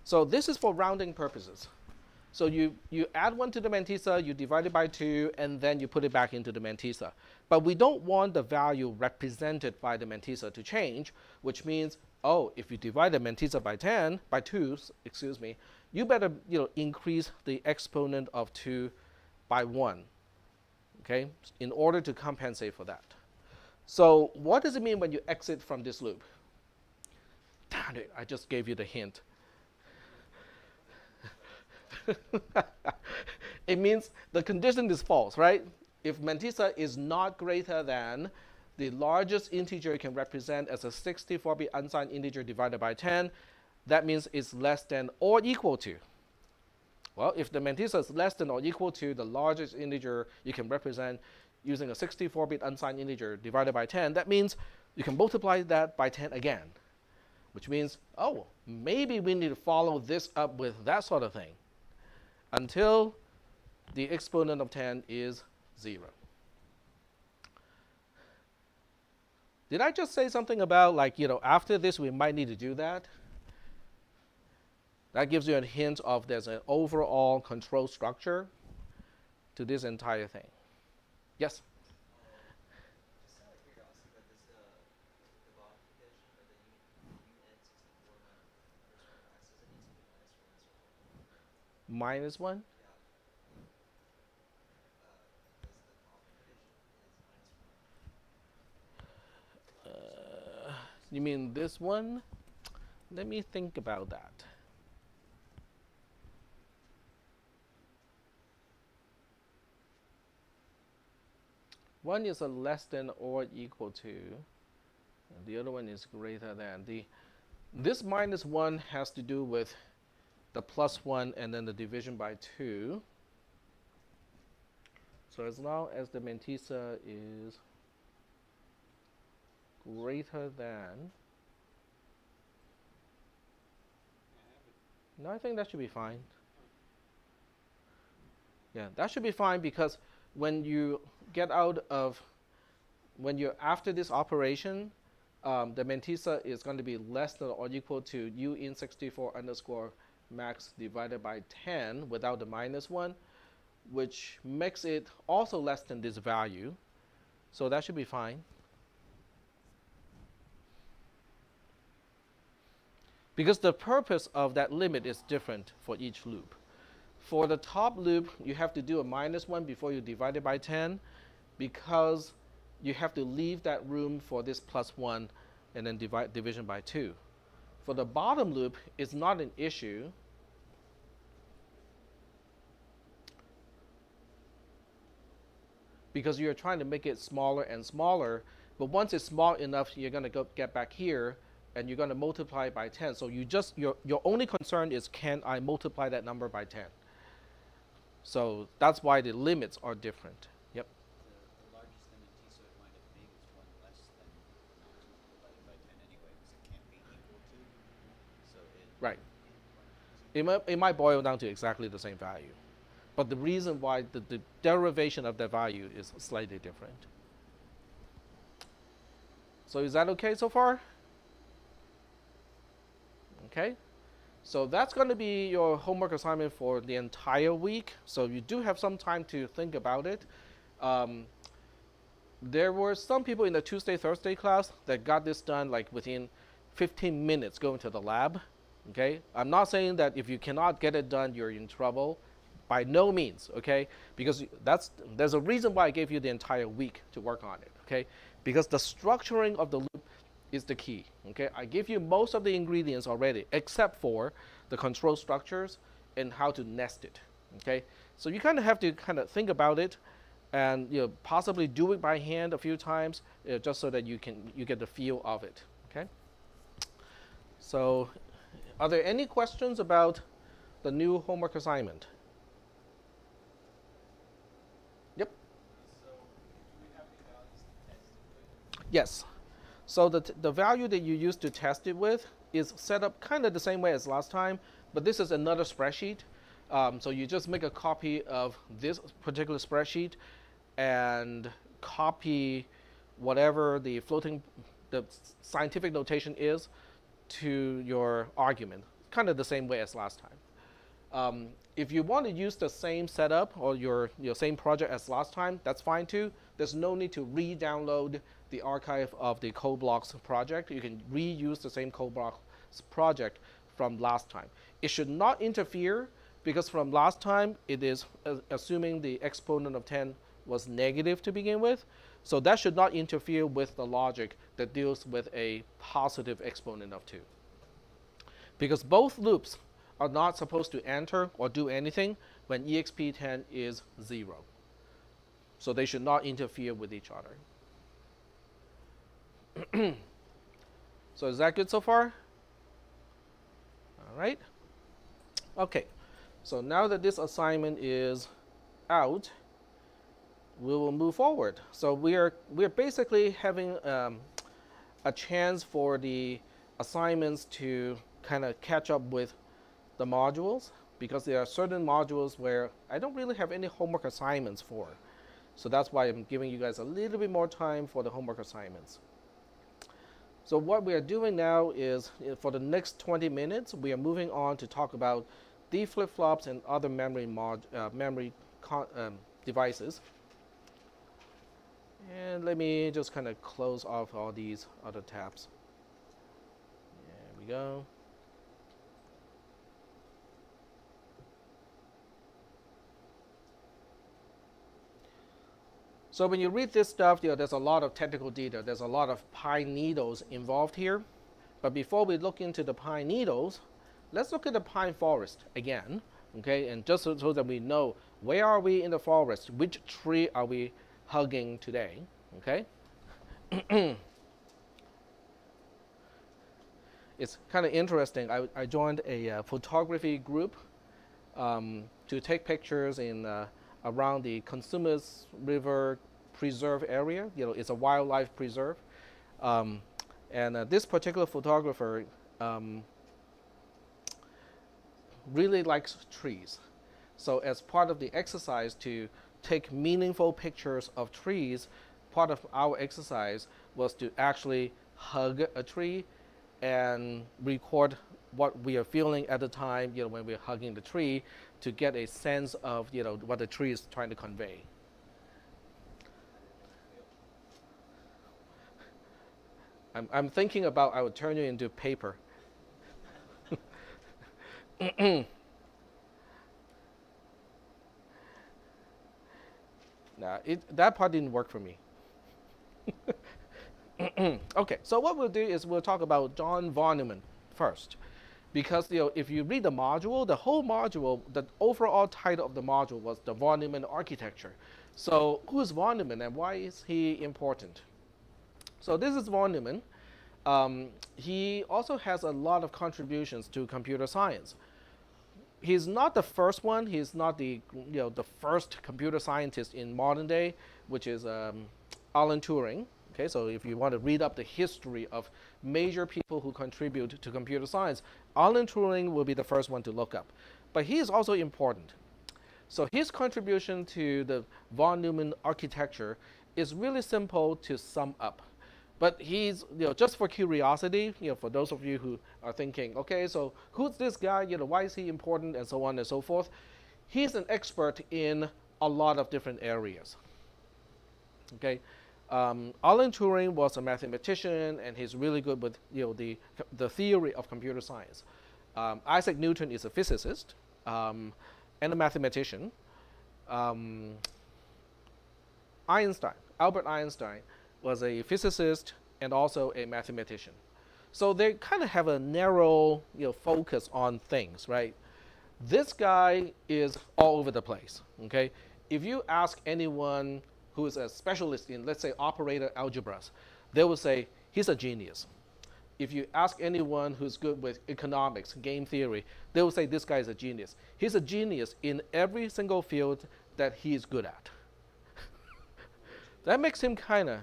So this is for rounding purposes. So you add 1 to the mantissa, you divide it by 2, and then you put it back into the mantissa. But we don't want the value represented by the mantissa to change, which means, if you divide the mantissa by 2, you better increase the exponent of 2 by 1, okay, in order to compensate for that. So what does it mean when you exit from this loop? Darn it, I just gave you the hint. It means the condition is false, right? If mantissa is not greater than the largest integer you can represent as a 64-bit unsigned integer divided by 10, that means it's less than or equal to. Well, if the mantissa is less than or equal to the largest integer you can represent using a 64-bit unsigned integer divided by 10, that means you can multiply that by 10 again, which means, maybe we need to follow this up with that sort of thing until the exponent of 10 is 0. Did I just say something about after this we might need to do that? That gives you a hint of there's an overall control structure to this entire thing. Yes? Just out of curiosity about this divide condition or the UN64 underscore x, does it need to be minus or less or -1? equal? Yeah. Because the off condition is -1. You mean this one? Let me think about that. One is a less than or equal to, and the other one is greater than. This -1 has to do with the +1 and then the division by 2. So as long as the mantissa is greater than, no, I think that should be fine. Yeah, that should be fine because when you get out of, when you're after this operation, the mantissa is going to be less than or equal to UN64 underscore max divided by 10 without the -1, which makes it also less than this value. So that should be fine. Because the purpose of that limit is different for each loop. For the top loop, you have to do a -1 before you divide it by 10, because you have to leave that room for this +1 and then division by 2. For the bottom loop, it's not an issue because you're trying to make it smaller and smaller. But once it's small enough, you're going to get back here and you're going to multiply it by 10. So your only concern is, can I multiply that number by 10? So that's why the limits are different. Yep. The largest limit t sub wind up being is 1 less than 2 divided by 10 anyway, because it can't be equal to. So Right. It might boil down to exactly the same value. But the reason why the derivation of that value is slightly different. So is that okay so far? Okay. So that's going to be your homework assignment for the entire week. So you do have some time to think about it. There were some people in the Tuesday, Thursday class that got this done like within 15 minutes going to the lab. Okay. I'm not saying that if you cannot get it done, you're in trouble. By no means, okay? Because there's a reason why I gave you the entire week to work on it, okay? Because the structuring of the loop is the key, okay? I give you most of the ingredients already, except for the control structures and how to nest it, okay? So you kind of have to kind of think about it, and possibly do it by hand a few times, just so that you get the feel of it, okay? So, are there any questions about the new homework assignment? Yes. So the value that you use to test it with is set up kind of the same way as last time, but this is another spreadsheet. So you just make a copy of this particular spreadsheet and copy whatever the scientific notation is to your argument, kind of the same way as last time. If you want to use the same setup or your same project as last time, that's fine too. There's no need to re-download the archive of the CodeBlocks project. You can reuse the same CodeBlocks project from last time. It should not interfere, because from last time it is assuming the exponent of 10 was negative to begin with. So that should not interfere with the logic that deals with a positive exponent of 2. Because both loops are not supposed to enter or do anything when exp10 is 0. So they should not interfere with each other. So is that good so far? All right. Okay. So now that this assignment is out, we will move forward. So we're basically having a chance for the assignments to kind of catch up with the modules, because there are certain modules where I don't really have any homework assignments for. So that's why I'm giving you guys a little bit more time for the homework assignments. So what we are doing now is, for the next 20 minutes, we are moving on to talk about the flip-flops and other memory devices. And let me just kind of close off all these other tabs. There we go. So when you read this stuff, there's a lot of technical detail. There's a lot of pine needles involved here. But before we look into the pine needles, let's look at the pine forest again, okay? And just so that we know, where are we in the forest? Which tree are we hugging today, okay? It's kind of interesting. I joined a photography group to take pictures in around the Consumers River Preserve area. It's a wildlife preserve. And this particular photographer really likes trees. So as part of the exercise to take meaningful pictures of trees, part of our exercise was to actually hug a tree and record what we are feeling at the time, when we're hugging the tree, to get a sense of, what the tree is trying to convey. I'm thinking about I would turn you into paper. Nah, that part didn't work for me. Okay, so what we'll do is we'll talk about John von Neumann first, because if you read the module, the whole module, the overall title of the module was the von Neumann architecture. So who is von Neumann and why is he important? So this is von Neumann. He also has a lot of contributions to computer science. He's not the first one. He's not the first computer scientist in modern day, which is Alan Turing. Okay, so if you want to read up the history of major people who contribute to computer science, Alan Turing will be the first one to look up. But he is also important. So his contribution to the von Neumann architecture is really simple to sum up. But he's, just for curiosity, for those of you who are thinking, okay, so who's this guy? Why is he important, and so on and so forth. He's an expert in a lot of different areas. Okay, Alan Turing was a mathematician, and he's really good with the theory of computer science. Isaac Newton is a physicist and a mathematician. Um, Albert Einstein, was a physicist and also a mathematician. So they kind of have a narrow focus on things, right? This guy is all over the place. Okay, if you ask anyone who is a specialist in, let's say, operator algebras, they will say he's a genius. If you ask anyone who's good with economics, game theory, they will say this guy is a genius. He's a genius in every single field that he is good at. That makes him kind of.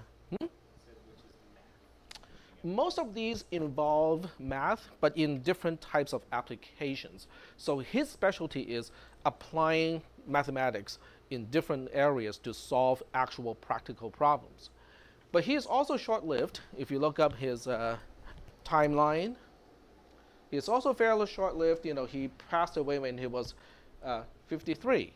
Most of these involve math, but in different types of applications. So his specialty is applying mathematics in different areas to solve actual practical problems. But he is also short-lived. If you look up his timeline, he's also fairly short-lived. He passed away when he was 53.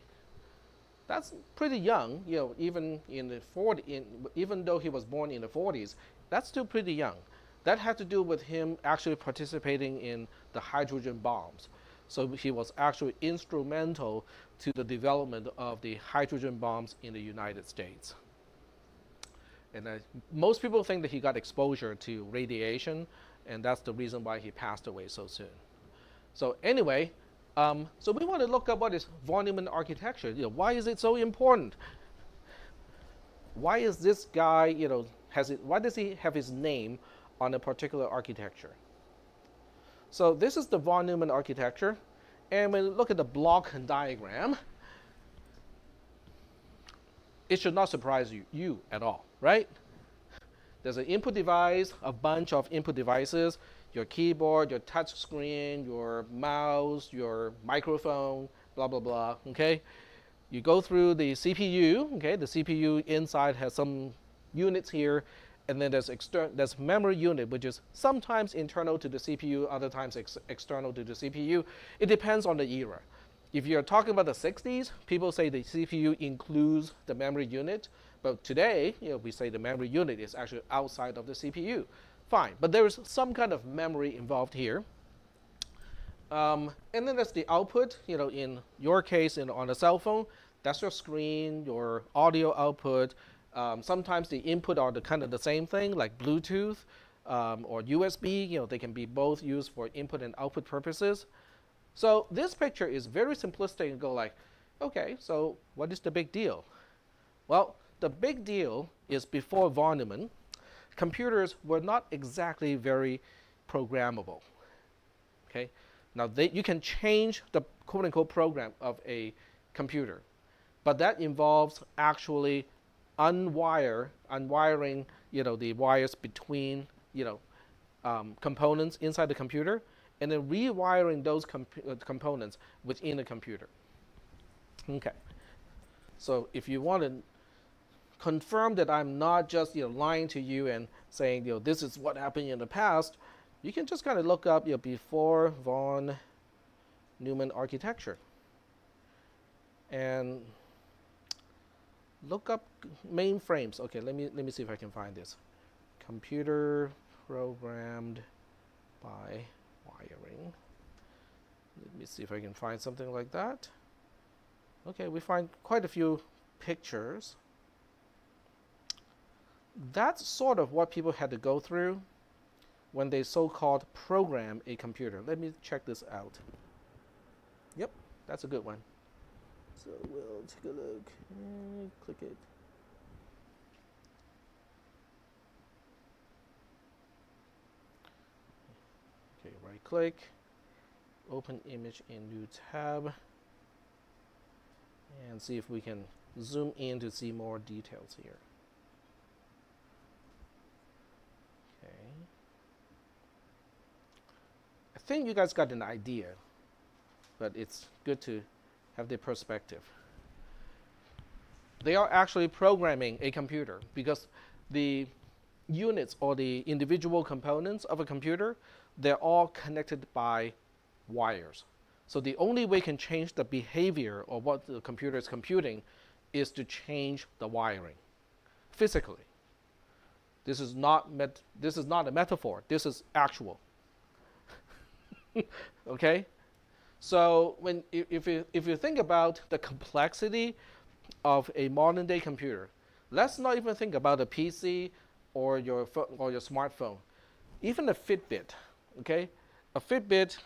That's pretty young. Even in the 40, even though he was born in the 40s, that's still pretty young. That had to do with him actually participating in the hydrogen bombs. So he was actually instrumental to the development of the hydrogen bombs in the United States. And most people think that he got exposure to radiation, and that's the reason why he passed away so soon. So anyway, so we want to look up what is von Neumann architecture. Why is it so important? Why is this guy, why does he have his name on a particular architecture? So this is the von Neumann architecture, and when you look at the block diagram, it should not surprise you at all, right? There's an input device, a bunch of input devices, your keyboard, your touch screen, your mouse, your microphone, blah, blah, blah, okay? You go through the CPU, okay? The CPU inside has some units here, and then there's memory unit, which is sometimes internal to the CPU, other times external to the CPU. It depends on the era. If you're talking about the 60s, people say the CPU includes the memory unit, but today, we say the memory unit is actually outside of the CPU. Fine, but there is some kind of memory involved here. And then there's the output. In your case, on a cell phone, that's your screen, your audio output. Sometimes the input are kind of the same thing, like Bluetooth or USB. They can be both used for input and output purposes. So this picture is very simplistic and go like, okay, so what is the big deal? Well, the big deal is before von Neumann, computers were not exactly very programmable. Okay, now you can change the quote-unquote program of a computer, but that involves actually unwiring, the wires between, components inside the computer, and then rewiring those components within the computer. Okay, so if you want to confirm that I'm not just lying to you and saying this is what happened in the past, you can just kind of look up before von Neumann architecture and look up mainframes. Okay, let me see if I can find this. Computer programmed by wiring. Let me see if I can find something like that. Okay, we find quite a few pictures. That's sort of what people had to go through when they so-called program a computer. Let me check this out. Yep, that's a good one. So we'll take a look and click it. Okay, right click, open image in new tab, and see if we can zoom in to see more details here. Okay. I think you guys got an idea, but it's good to have the perspective. They are actually programming a computer because the units or the individual components of a computer, they're all connected by wires. So the only way you can change the behavior of what the computer is computing is to change the wiring physically. This is not a metaphor. This is actual. Okay? So if you think about the complexity of a modern day computer, let's not even think about a PC or your smartphone, even a Fitbit. Okay, a Fitbit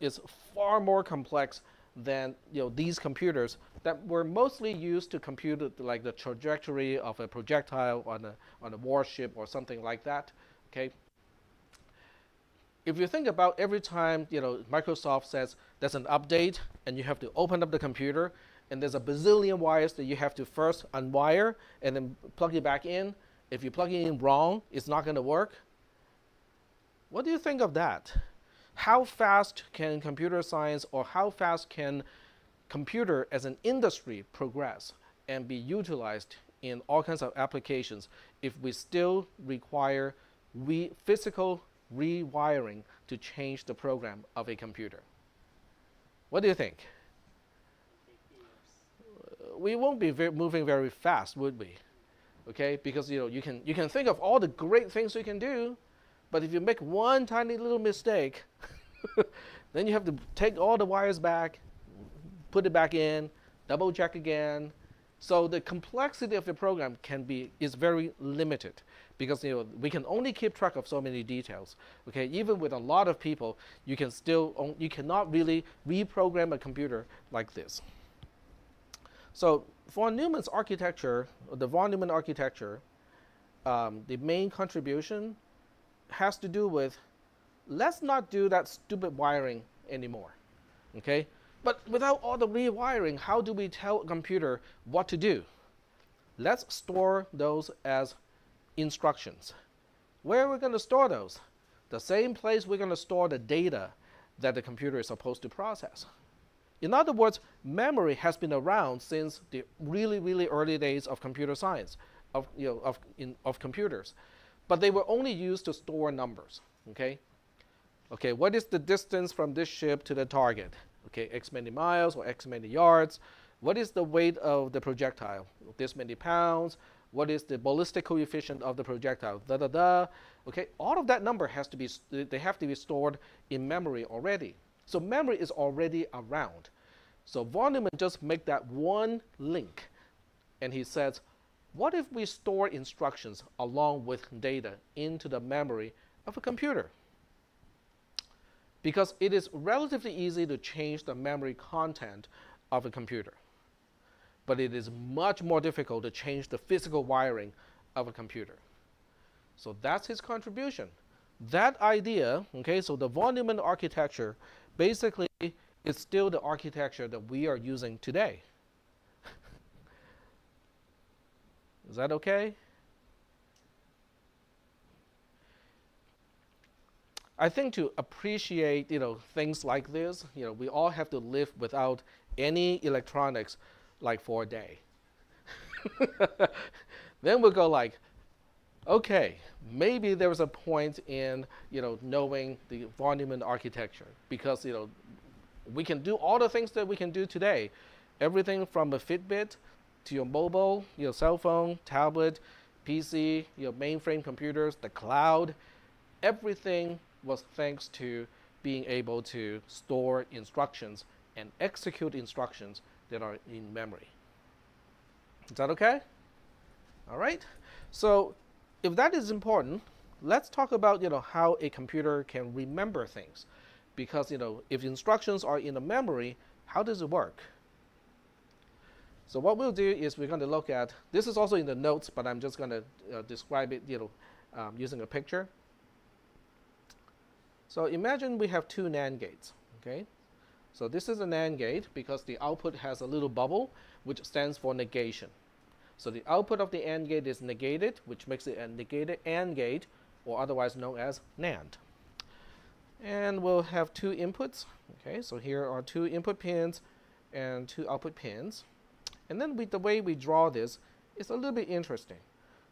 is far more complex than these computers that were mostly used to compute like the trajectory of a projectile on a warship or something like that. Okay. If you think about every time Microsoft says there's an update and you have to open up the computer and there's a bazillion wires that you have to first unwire and then plug it back in. If you plug it in wrong, it's not going to work. What do you think of that? How fast can computer science or how fast can computer as an industry progress and be utilized in all kinds of applications if we still require physical rewiring to change the program of a computer? What do you think? We won't be moving very fast, would we? Okay, because you can think of all the great things you can do, but if you make one tiny little mistake, then you have to take all the wires back, put it back in, double check again. So the complexity of the program is very limited because we can only keep track of so many details. Okay, even with a lot of people, you cannot really reprogram a computer like this. So for Neumann's architecture, the von Neumann architecture, the main contribution has to do with let's not do that stupid wiring anymore. Okay? But without all the rewiring, how do we tell a computer what to do? Let's store those as instructions. Where are we going to store those? The same place we're going to store the data that the computer is supposed to process. In other words, memory has been around since the really, really early days of computer science, of computers. But they were only used to store numbers. Okay? Okay, what is the distance from this ship to the target? Okay, X many miles or X many yards. What is the weight of the projectile? This many pounds. What is the ballistic coefficient of the projectile? Da da da. Okay, all of that number have to be stored in memory already. So memory is already around. So von Neumann just make that one link, and he says, what if we store instructions along with data into the memory of a computer? Because it is relatively easy to change the memory content of a computer. But it is much more difficult to change the physical wiring of a computer. So that's his contribution. That idea, okay, so the von Neumann architecture basically is still the architecture that we are using today. Is that okay? I think to appreciate things like this, we all have to live without any electronics like for a day. Then we'll go like, okay, maybe there was a point in knowing the von Neumann architecture because we can do all the things that we can do today, everything from a Fitbit to your mobile, your cell phone, tablet, PC, mainframe computers, the cloud. everything was thanks to being able to store instructions and execute instructions that are in memory. Is that okay? All right. So if that is important, let's talk about how a computer can remember things, because if instructions are in the memory, how does it work? So what we'll do is we're going to look at, this is also in the notes, but I'm just going to describe it using a picture. So imagine we have two NAND gates. Okay. So this is a NAND gate because the output has a little bubble which stands for negation. So the output of the AND gate is negated, which makes it a negated AND gate, or otherwise known as NAND. And we'll have two inputs. Okay, so here are two input pins and two output pins. And then the way we draw this is a little bit interesting.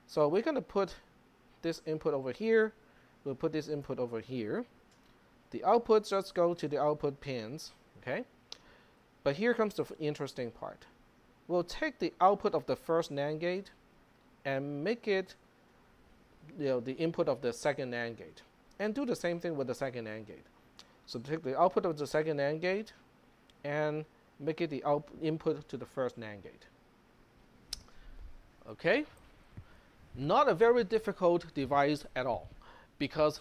So we're going to put this input over here. We'll put this input over here. The outputs just go to the output pins. Okay, but here comes the interesting part. We'll take the output of the first NAND gate and make it the input of the second NAND gate, and do the same thing with the second NAND gate. So take the output of the second NAND gate and make it the input to the first NAND gate. Okay, not a very difficult device at all, because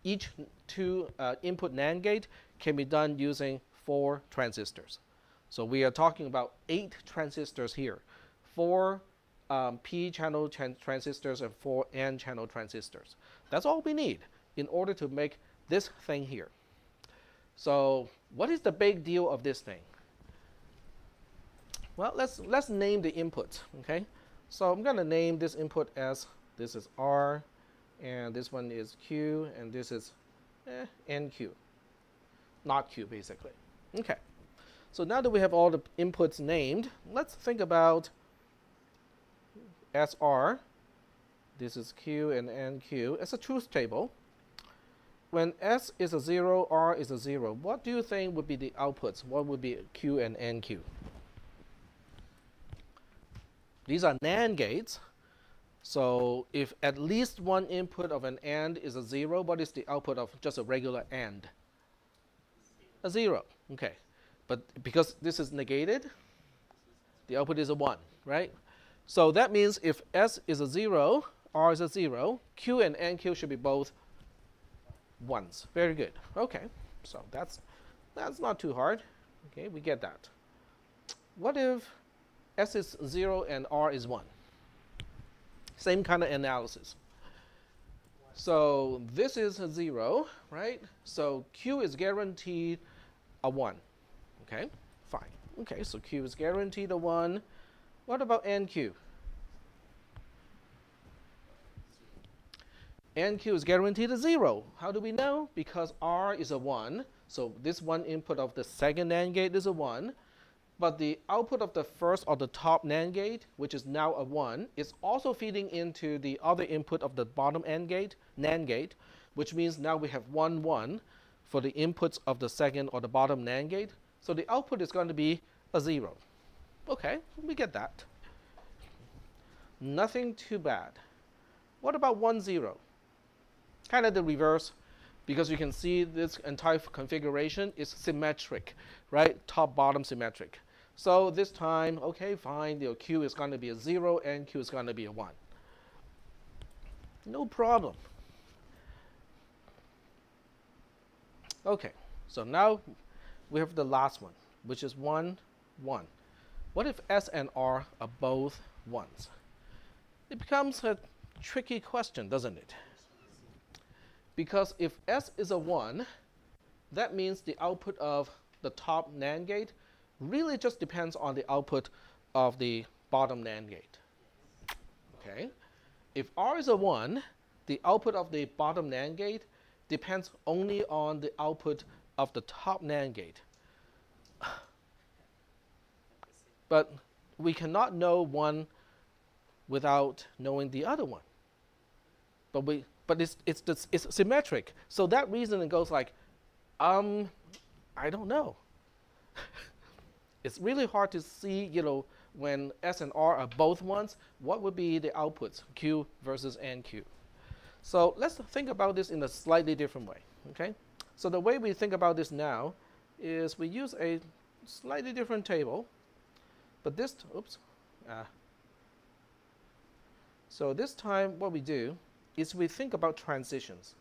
each two input NAND gate can be done using 4 transistors. So we are talking about 8 transistors here, 4 P-channel transistors and 4 N-channel transistors. That's all we need in order to make this thing here. So what is the big deal of this thing? Well, let's name the inputs. Okay, so I'm going to name this input as, this is R, and this one is Q, and this is NQ, not Q basically. Okay. So now that we have all the inputs named, let's think about SR. This is Q and NQ as a truth table. When S is a 0, R is a 0, what do you think would be the outputs? What would be Q and NQ? These are NAND gates. So if at least one input of an AND is a 0, what is the output of just a regular AND? A 0. Okay. But because this is negated, the output is a 1, right? So that means if S is a 0, R is a 0, Q and NQ should be both 1s. Very good. Okay, so that's not too hard. Okay, we get that. What if S is 0 and R is 1? Same kind of analysis. So this is a 0, right? So Q is guaranteed a 1. Okay, fine. Okay, so Q is guaranteed a 1. What about NQ? NQ is guaranteed a 0. How do we know? Because R is a 1. So this one input of the second NAND gate is a 1. But the output of the first or the top NAND gate, which is now a 1, is also feeding into the other input of the bottom NAND gate, which means now we have 1, 1 for the inputs of the second or the bottom NAND gate. So the output is going to be a 0. Okay, we get that. Nothing too bad. What about 1, 0? Kind of the reverse, because you can see this entire configuration is symmetric, right? Top, bottom symmetric. So this time, okay, fine, Q is going to be a 0 and Q is going to be a 1. No problem. Okay, so now we have the last one, which is 1, 1. What if S and R are both 1s? It becomes a tricky question, doesn't it? Because if S is a 1, that means the output of the top NAND gate really just depends on the output of the bottom NAND gate. Okay? If R is a 1, the output of the bottom NAND gate depends only on the output of the top NAND gate. But we cannot know one without knowing the other one. But it's symmetric. So that reason it goes like, I don't know. It's really hard to see, when S and R are both 1s, what would be the outputs, Q versus NQ. So let's think about this in a slightly different way, okay? So the way we think about this now is we use a slightly different table, but this, so this time what we do is we think about transitions.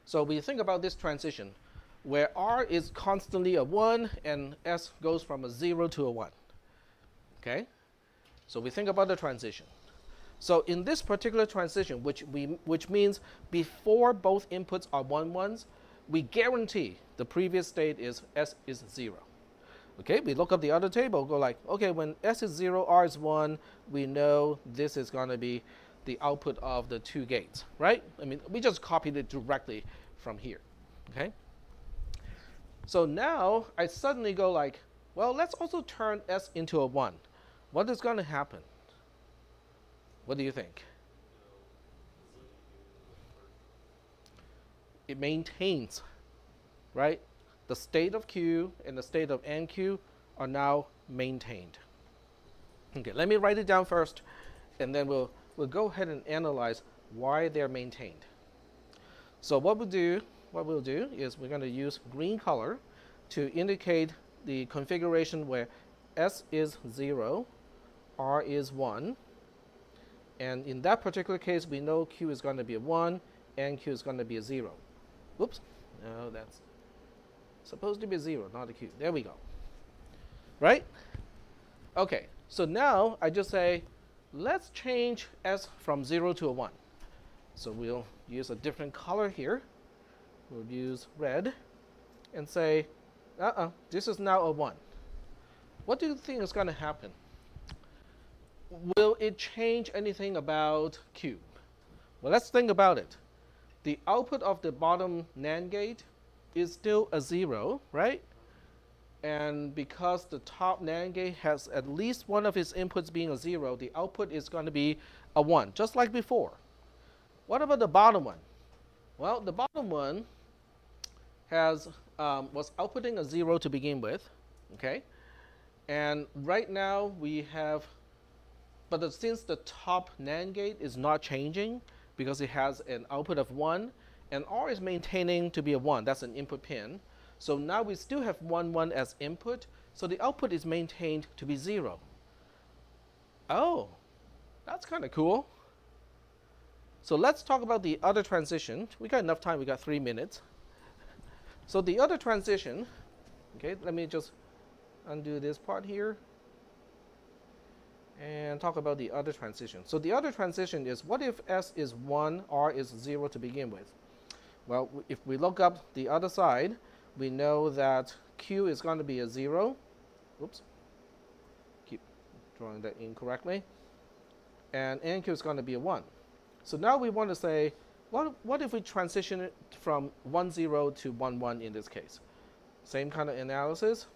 So we think about this transition where R is constantly a 1 and S goes from a 0 to a 1, okay? So we think about the transition. So in this particular transition, which means before both inputs are 1s, we guarantee the previous state is S is 0. Okay, we look up the other table, go like, okay, when S is 0, R is 1, we know this is going to be the output of the two gates, right? I mean, we just copied it directly from here, okay? So now I suddenly go like, well, let's also turn S into a 1. What is going to happen? What do you think? It maintains, right? The state of Q and the state of NQ are now maintained. Okay, let me write it down first, and then we'll go ahead and analyze why they're maintained. So what we'll do is we're going to use green color to indicate the configuration where S is 0, R is 1, and in that particular case, we know Q is going to be a 1, and Q is going to be a 0. Whoops, no, that's supposed to be a 0, not a Q. There we go. Right? Okay, so now I just say, let's change S from 0 to a 1. So we'll use a different color here. We'll use red and say, this is now a 1. What do you think is going to happen? Will it change anything about Q? Well, let's think about it. The output of the bottom NAND gate is still a 0, right? And because the top NAND gate has at least one of its inputs being a 0, the output is going to be a 1, just like before. What about the bottom one? Well, the bottom one was outputting a 0 to begin with, okay? And right now we have, since the top NAND gate is not changing because it has an output of 1, and R is maintaining to be a 1, that's an input pin. So now we still have 1, 1 as input, so the output is maintained to be 0. Oh, that's kind of cool. So let's talk about the other transition. We got enough time, we got 3 minutes. So the other transition, okay, let me just undo this part here and talk about the other transition. So the other transition is, what if S is 1, R is 0 to begin with? Well, if we look up the other side, we know that Q is going to be a 0. Oops, keep drawing that incorrectly. And NQ is going to be a 1. So now we want to say, what if we transition it from 1, 0 to 1, 1 in this case? Same kind of analysis.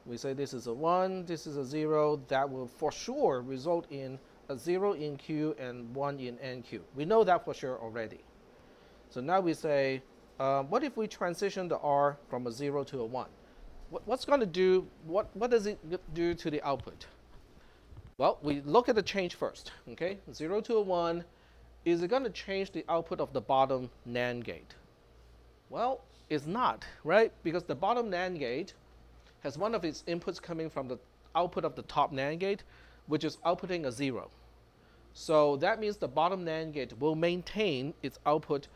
We say this is a 1, this is a 0. That will for sure result in a 0 in Q and 1 in NQ. We know that for sure already. So now we say, what if we transition the R from a 0 to a 1? What's going to do, what does it do to the output? Well, we look at the change first, okay? 0 to a 1, is it going to change the output of the bottom NAND gate? Well, it's not, right? Because the bottom NAND gate has one of its inputs coming from the output of the top NAND gate, which is outputting a 0. So that means the bottom NAND gate will maintain its output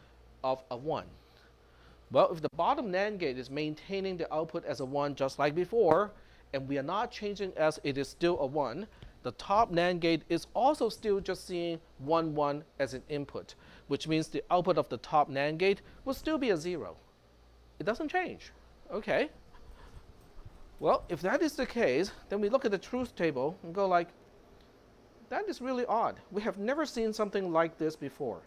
of a 1. Well, if the bottom NAND gate is maintaining the output as a 1 just like before, and we are not changing as it is still a 1, the top NAND gate is also still just seeing 1, 1 as an input, which means the output of the top NAND gate will still be a 0. It doesn't change. Okay. Well, if that is the case, then we look at the truth table and go like, that is really odd. We have never seen something like this before.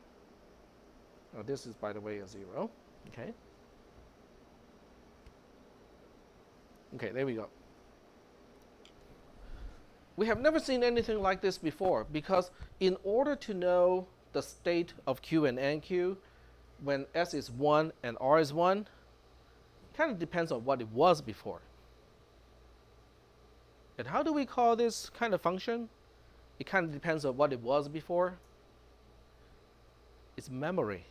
Oh, this is, by the way, a 0. Okay. Okay, there we go. We have never seen anything like this before, because in order to know the state of Q and NQ, when S is 1 and R is 1, it kind of depends on what it was before. And how do we call this kind of function? it kind of depends on what it was before. It's memory.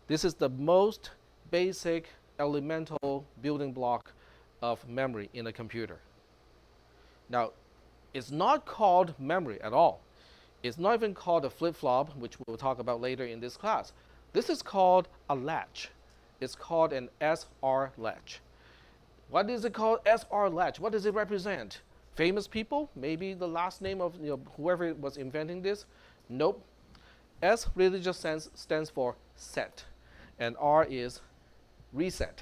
This is the most basic elemental building block of memory in a computer. Now, it's not called memory at all. It's not even called a flip-flop, which we'll talk about later in this class. This is called a latch. It's called an SR latch. What is it called, SR latch? What does it represent? Famous people? Maybe the last name of whoever was inventing this? Nope. S really just stands for set, and R is reset.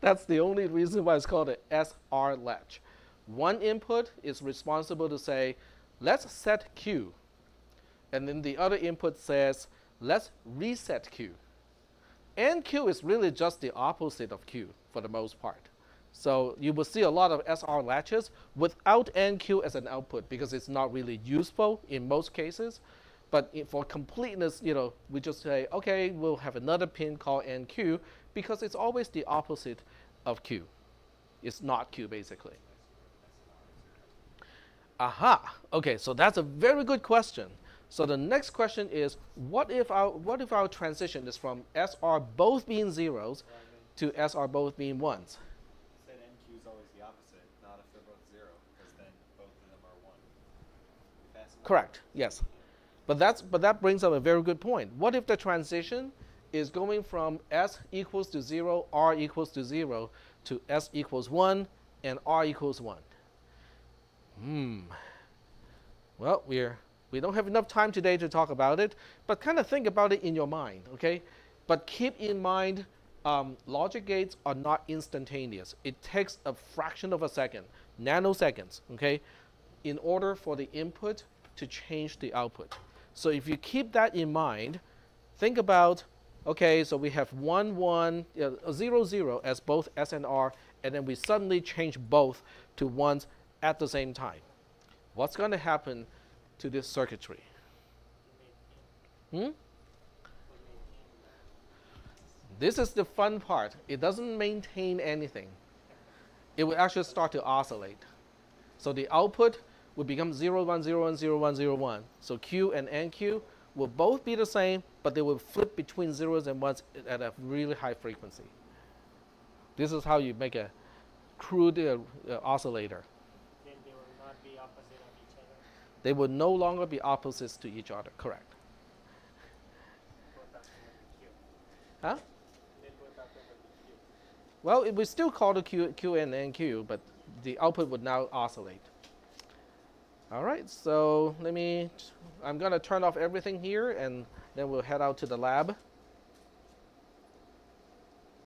That's the only reason why it's called an SR latch. One input is responsible to say, let's set Q. And then the other input says, let's reset Q. And Q is really just the opposite of Q for the most part. So you will see a lot of SR latches without NQ as an output because it's not really useful in most cases. But for completeness, we just say, okay, we'll have another pin called NQ because it's always the opposite of Q. It's not Q, basically. Aha. Okay, so that's a very good question. So the next question is, what if our transition is from SR both being zeros to SR both being ones? Said NQ is always the opposite, not if they're both zero, because then both of them are one. Correct. Yes. But that brings up a very good point. What if the transition is going from S equals to 0, R equals to 0, to S equals 1, and R equals 1? Well, we don't have enough time today to talk about it, but kind of think about it in your mind, okay? But keep in mind, logic gates are not instantaneous. It takes a fraction of a second, nanoseconds, okay, in order for the input to change the output. So if you keep that in mind, think about, okay, so we have 1, 1, 0, 0 as both S and R, and then we suddenly change both to ones at the same time. What's going to happen to this circuitry? This is the fun part. It doesn't maintain anything. It will actually start to oscillate. So the output will become 0, 1, 0, 1, 0, 1, 0, 1. So Q and NQ will both be the same, but they will flip between zeros and ones at a really high frequency. This is how you make a crude oscillator. Then they will not be opposite of each other. They will no longer be opposites to each other. Correct. Both of them will be Q. Huh? Then both of them will be Q. Well, it will still call the Q and NQ, but the output would now oscillate. All right, so I'm going to turn off everything here, and then we'll head out to the lab.